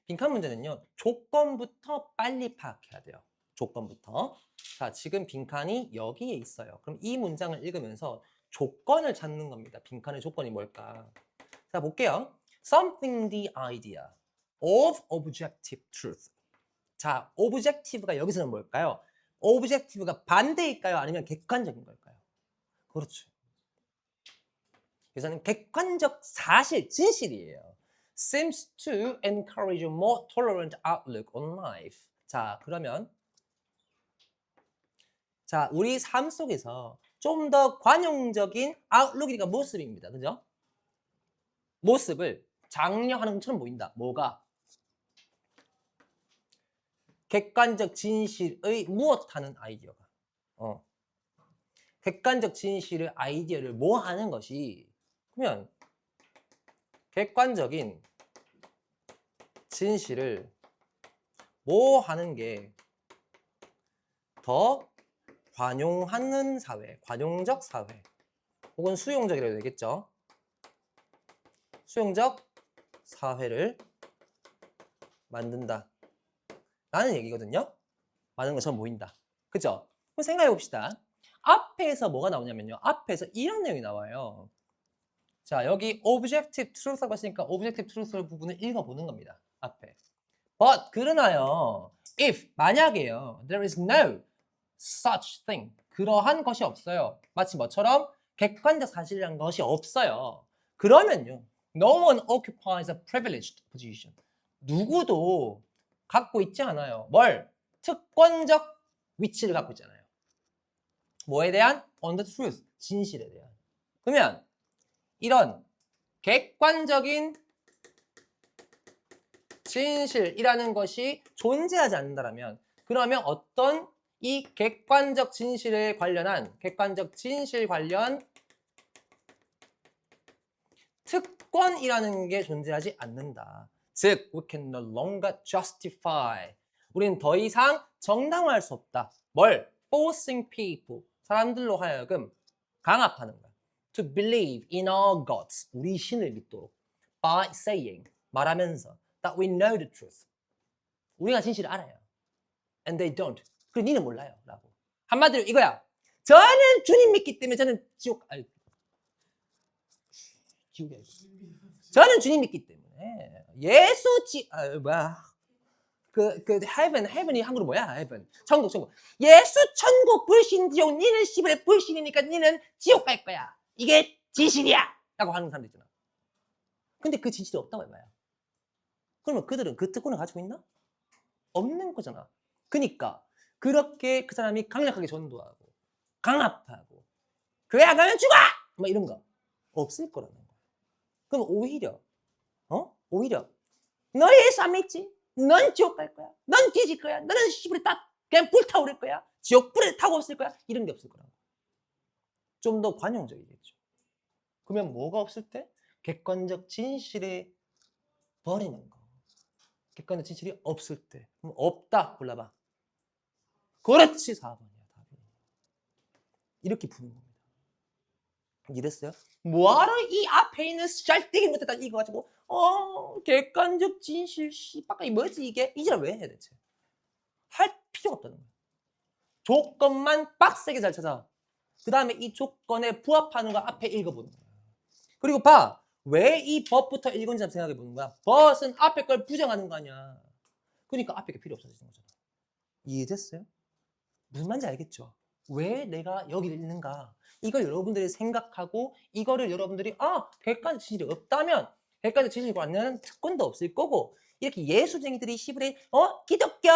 빈칸 문제는요. 조건부터 빨리 파악해야 돼요. 조건부터. 자, 지금 빈칸이 여기에 있어요. 그럼 이 문장을 읽으면서 조건을 찾는 겁니다. 빈칸의 조건이 뭘까? 자, 볼게요. Something the idea of objective truth. 자, objective가 여기서는 뭘까요? objective가 반대일까요? 아니면 객관적인 걸까요? 그렇죠. 그래서는 객관적 사실, 진실이에요. Seems to encourage a more tolerant outlook on life. 자, 그러면 우리 삶 속에서 좀 더 관용적인 outlook이니까 모습입니다. 그죠? 모습을 장려하는 것처럼 보인다. 뭐가? 객관적 진실의 무엇 하는 아이디어가. 객관적 진실을 아이디어를 모아하는 것이 그러면 객관적인 진실을 모아하는 게 더 관용하는 사회, 관용적 사회 혹은 수용적이라고 되겠죠. 수용적 사회를 만든다 라는 얘기거든요. 많은 것처럼 보인다. 그죠? 그럼 생각해 봅시다. 앞에서 뭐가 나오냐면요. 앞에서 이런 내용이 나와요. 자, 여기 objective truth라고 했으니까 objective truth 부분을 읽어보는 겁니다. 앞에. But 그러나요. If 만약에요. There is no such thing. 그러한 것이 없어요. 마치 뭐처럼 객관적 사실이란 것이 없어요. 그러면요. No one occupies a privileged position. 누구도 갖고 있지 않아요. 뭘? 특권적 위치를 갖고 있잖아요. 뭐에 대한? On the truth. 진실에 대한. 그러면 이런 객관적인 진실이라는 것이 존재하지 않는다면 그러면 어떤 이 객관적 진실에 관련한 객관적 진실 관련 특권이라는 게 존재하지 않는다. 즉, we can no longer justify. 우리는 더 이상 정당화할 수 없다. 뭘? Forcing people. 사람들로 하여금 강압하는 거야. To believe in our gods. 우리 신을 믿도록. By saying. 말하면서. That we know the truth. 우리가 진실을 알아요. And they don't. 그리고 니는 몰라요. 라고. 한마디로 이거야. 저는 주님 믿기 때문에 저는 지옥, 아니, 지옥이 아니고. 저는 주님 믿기 때문에. 예수 heaven이 한국으로 뭐야? heaven. 천국. 예수 천국 불신 지옥. 니는 시부레 불신이니까 니는 지옥 갈 거야. 이게 진실이야. 라고 하는 사람들 있잖아. 근데 그 진실이 없다고 해봐요. 그러면 그들은 그 특권을 가지고 있나? 없는 거잖아. 그러니까 그렇게 그 사람이 강력하게 전도하고 강압하고 교회 안 가면 죽어! 막 이런 거 없을 거라는 거야. 그럼 오히려 너 예수 안 믿지? 넌 지옥 갈 거야. 넌 뒤질 거야. 너는 시부레 딱 그냥 불타오를 거야. 지옥 불에 타고 없을 거야. 이런 게 없을 거라고. 좀 더 관용적이겠죠. 그러면 뭐가 없을 때? 객관적 진실에 버리는 거. 객관적 진실이 없을 때. 그럼 없다. 골라봐. 그렇지. 4번이야. 답이. 이렇게 푸는 겁니다. 이랬어요? 뭐하러 이 앞에 있는 짤떼기 못했다 이거 가지고 객관적 진실 씨발 이 뭐지 이게? 이제는 왜 해 대체? 할 필요가 없다는 거야. 조건만 빡세게 잘 찾아. 그 다음에 이 조건에 부합하는 거 앞에 읽어보는 거야. 그리고 봐. 왜 이 법부터 읽은지 한번 생각해 보는 거야. 벗은 앞에 걸 부정하는 거 아니야. 그러니까 앞에 게 필요 없어지는 거잖아. 이해됐어요? 무슨 말인지 알겠죠? 왜 내가 여기 있는가? 이걸 여러분들이 생각하고 이거를 여러분들이 객관적 진실이 없다면 객관적 진실이 관련한 특권도 없을 거고 이렇게 예수쟁이들이 시부레 기독교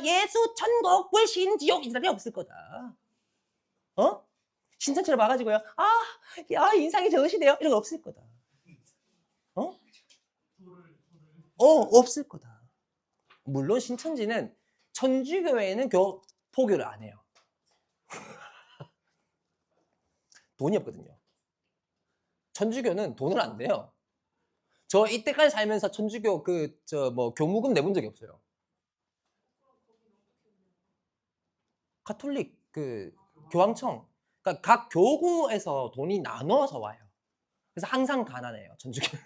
예수 천국 불신 지옥 이 사람이 없을 거다. 신천지를 봐가지고요. 인상이 좋으시네요. 이런 거 없을 거다. 없을 거다. 물론 신천지는 천주교회는 포교를 안 해요. 돈이 없거든요. 천주교는 돈을 안 내요. 저 이때까지 살면서 천주교 교무금 내본 적이 없어요. 가톨릭 교황청, 그러니까 각 교구에서 돈이 나눠서 와요. 그래서 항상 가난해요, 천주교.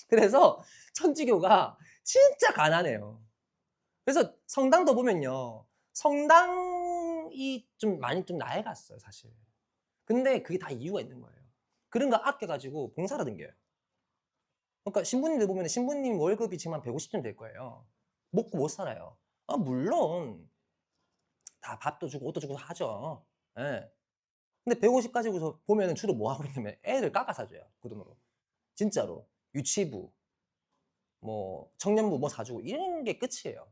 그래서 천주교가 진짜 가난해요. 그래서 성당도 보면요, 성당이 많이 낡았어요, 사실. 근데 그게 다 이유가 있는 거예요. 그런 거 아껴가지고 봉사로 댕겨요. 그러니까 신부님들 보면 신부님 월급이 지금 한 150쯤 될 거예요. 먹고 못 살아요. 물론 다 밥도 주고 옷도 주고 하죠. 예. 근데 150 가지고서 보면 주로 뭐 하고 있냐면 애들 깎아 사줘요. 그 돈으로. 진짜로. 유치부, 뭐 청년부 뭐 사주고 이런 게 끝이에요.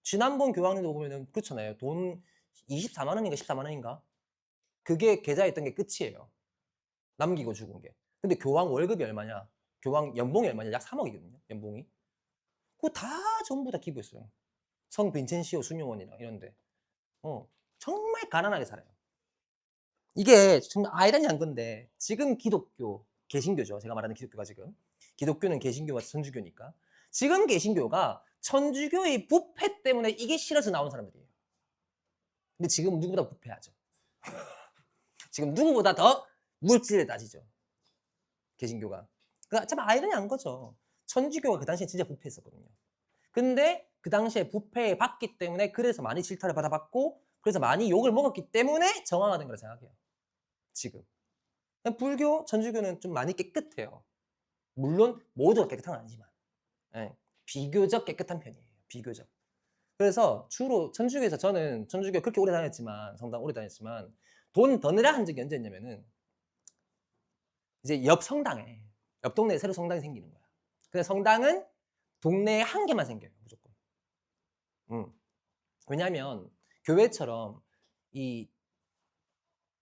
지난번 교황님도 보면은 그렇잖아요. 돈 24만 원인가 14만 원인가? 그게 계좌에 있던 게 끝이에요. 남기고 죽은 게. 근데 교황 월급이 얼마냐? 교황 연봉이 얼마냐? 약 3억이거든요. 연봉이. 그거 다 전부 다 기부했어요. 성 빈첸시오 수녀원이랑 이런데. 정말 가난하게 살아요. 이게 정말 아이러니한 건데 지금 기독교, 개신교죠. 제가 말하는 기독교가 지금. 기독교는 개신교와 천주교니까. 지금 개신교가 천주교의 부패 때문에 이게 싫어서 나온 사람들이에요. 근데 지금 누구보다 부패하죠. 지금 누구보다 더 물질을 따지죠. 개신교가. 그러니까 참 아이러니한 거죠. 천주교가 그 당시에 진짜 부패했었거든요. 근데 그 당시에 부패에 받기 때문에 그래서 많이 질타를 받아봤고 그래서 많이 욕을 먹었기 때문에 정화가 된 거라 생각해요. 지금. 불교, 천주교는 좀 많이 깨끗해요. 물론 모두가 깨끗한 건 아니지만 예, 비교적 깨끗한 편이에요. 비교적. 그래서 주로 천주교에서 저는 천주교 그렇게 오래 다녔지만 성당 오래 다녔지만 돈 더 내라 한 적이 언제였냐면은 이제 옆 성당에 옆 동네에 새로 성당이 생기는 거야. 근데 성당은 동네에 한 개만 생겨요. 무조건. 왜냐하면 교회처럼 이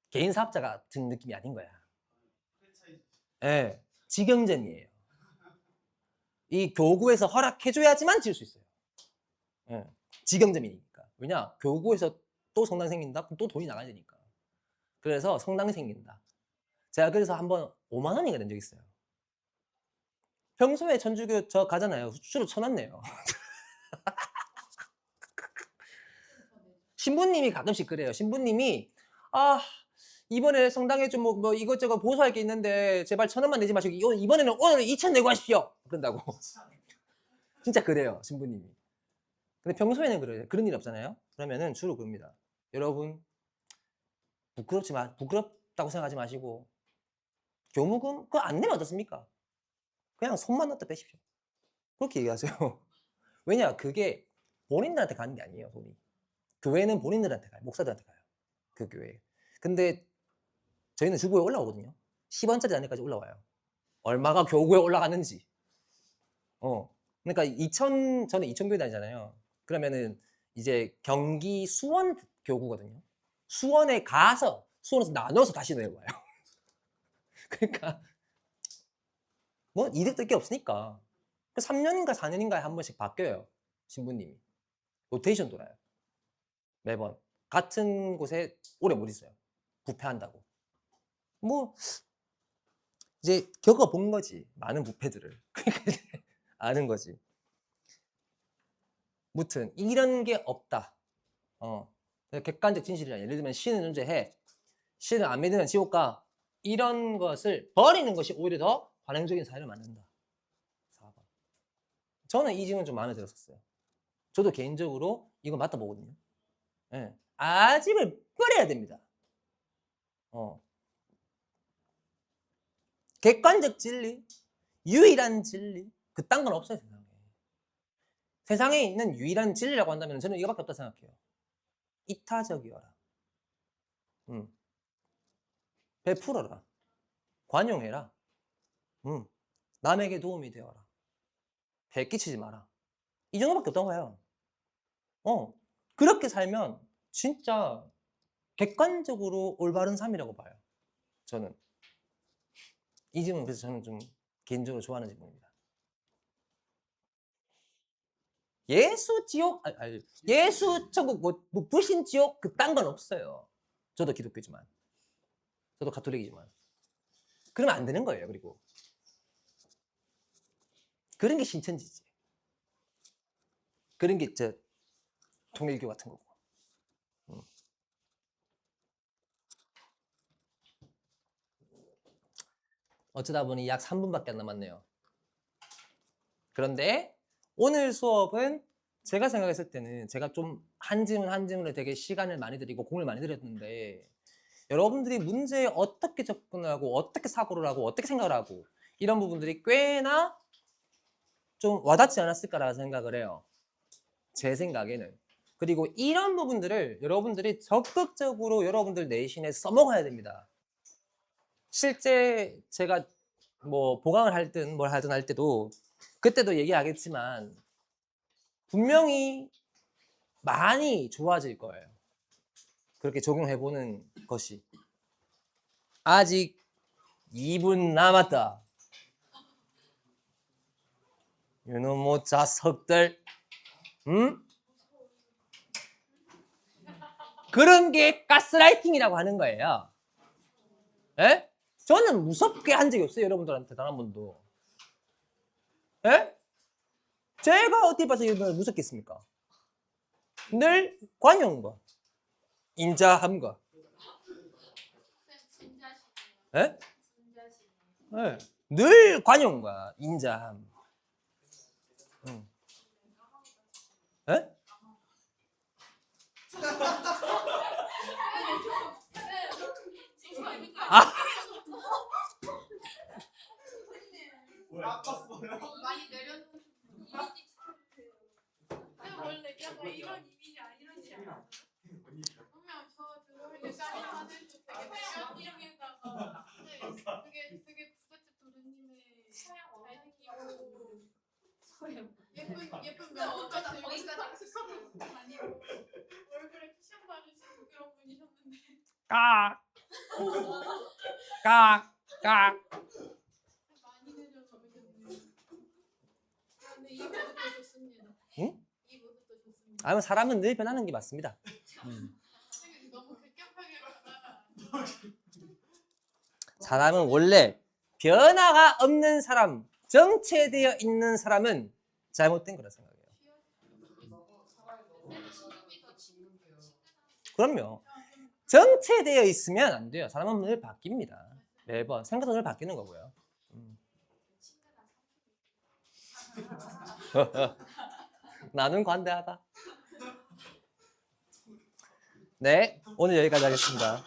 개인 사업자 같은 느낌이 아닌 거야. 예, 직영점이에요. 이 교구에서 허락해줘야지만 지을 수 있어요. 예, 직영점이니까. 왜냐? 교구에서 또 성당 생긴다? 그럼 또 돈이 나가야 되니까. 그래서 성당이 생긴다. 제가 그래서 한번 5만 원이가 된 적 있어요. 평소에 천주교 저 가잖아요. 수수료 1,000원 내요. 신부님이 가끔씩 그래요. 신부님이 이번에 성당에 좀 뭐 이것저것 보수할 게 있는데 제발 1,000원만 내지 마시고 이번에는 오늘 2,000 내고 하십시오. 그런다고. 진짜 그래요. 신부님이. 근데 평소에는 그래요. 그런 일 없잖아요. 그러면은 주로 그럽니다. 여러분 부끄럽다고 생각하지 마시고 교무금 그거 안 내면 어떻습니까? 그냥 손만 넣었다 빼십시오. 그렇게 얘기하세요. 왜냐? 그게 본인들한테 가는 게 아니에요. 돈이. 교회는 본인들한테 가요. 목사들한테 가요. 그 교회. 근데 저희는 주보에 올라오거든요. 10원짜리 단위까지 올라와요. 얼마가 교구에 올라갔는지. 그러니까 저는 이천교회 다니잖아요. 그러면은 이제 경기 수원 교구거든요. 수원에 가서 수원에서 나눠서 다시 내려와요. 그러니까 뭐 이득 될 게 없으니까 3년인가 4년인가에 한 번씩 바뀌어요. 신부님이. 로테이션 돌아요. 매번. 같은 곳에 오래 못 있어요. 부패한다고. 뭐 이제 겪어본 거지. 많은 부패들을. 아는 거지. 무튼 이런 게 없다. 객관적 진실이라. 예를 들면 신은 존재해. 신을 안 믿으면 지옥 가. 이런 것을 버리는 것이 오히려 더 관행적인 사회를 만든다. 4번. 저는 이 질문 좀 마음에 들었었어요. 저도 개인적으로 이거 맞다 보거든요. 예. 아직을 버려야 됩니다. 객관적 진리, 유일한 진리, 그딴 건 없어요, 세상에. 세상에 있는 유일한 진리라고 한다면 저는 이거밖에 없다 생각해요. 이타적이어라. 베풀어라. 관용해라. 남에게 도움이 되어라. 배 끼치지 마라. 이 정도밖에 없던 거예요. 그렇게 살면 진짜 객관적으로 올바른 삶이라고 봐요. 저는. 이 질문 그래서 저는 좀 개인적으로 좋아하는 질문입니다. 예수 지옥, 예수 천국, 뭐 불신 지옥 그딴 건 없어요. 저도 기독교지만, 저도 가톨릭이지만. 그러면 안 되는 거예요. 그리고 그런 게 신천지지. 그런 게 저 통일교 같은 거고. 어쩌다 보니 약 3분밖에 안 남았네요. 그런데 오늘 수업은 제가 생각했을 때는 제가 좀 한 질문 한 질문에 되게 시간을 많이 들이고 공을 많이 들였는데 여러분들이 문제에 어떻게 접근을 하고 어떻게 사고를 하고 어떻게 생각을 하고 이런 부분들이 꽤나 좀 와닿지 않았을까라는 생각을 해요. 제 생각에는. 그리고 이런 부분들을 여러분들이 적극적으로 여러분들 내신에 써먹어야 됩니다. 실제 제가 뭐 보강을 하든 뭘 하든 할 때도 그때도 얘기하겠지만 분명히 많이 좋아질 거예요. 그렇게 적용해보는 것이. 아직 2분 남았다. 이놈의 자석들. 그런 게 가스라이팅이라고 하는 거예요. 예? 저는 무섭게 한 적이 없어요. 여러분들한테 단 한 번도. 예? 제가 어디 봐서 여러분을 무섭겠습니까? 늘 관용과 인자함과 예? 예. 늘 관용과 인자함. 예? 아, 많이 내려놓으신 이미지 원래 약간 이런 이미지 아니런지 알아요? 분명 저 들어올 때 쌍용하는 되게 대면님에다가 되게 부잣집 도련님의 잘생기고 예쁜 명언까지 거기까지 아니고 얼굴에 쿠션 바르시고 그런 분이셨는데 깍, 깍, 깍. 많이 내려놓으셨네요. 근데 이 모습도 좋습니다. 응? 이 모습도 좋습니다. 아니면 사람은 늘 변하는 게 맞습니다. 선생님 너무 급격하게 가다가 사람은 원래 변화가 없는 사람, 정체되어 있는 사람은 잘못된 거라 생각해요. 그럼요. 정체되어 있으면 안 돼요. 사람은 늘 바뀝니다. 매번 생각도 늘 바뀌는 거고요. 나는 관대하다. 네, 오늘 여기까지 하겠습니다.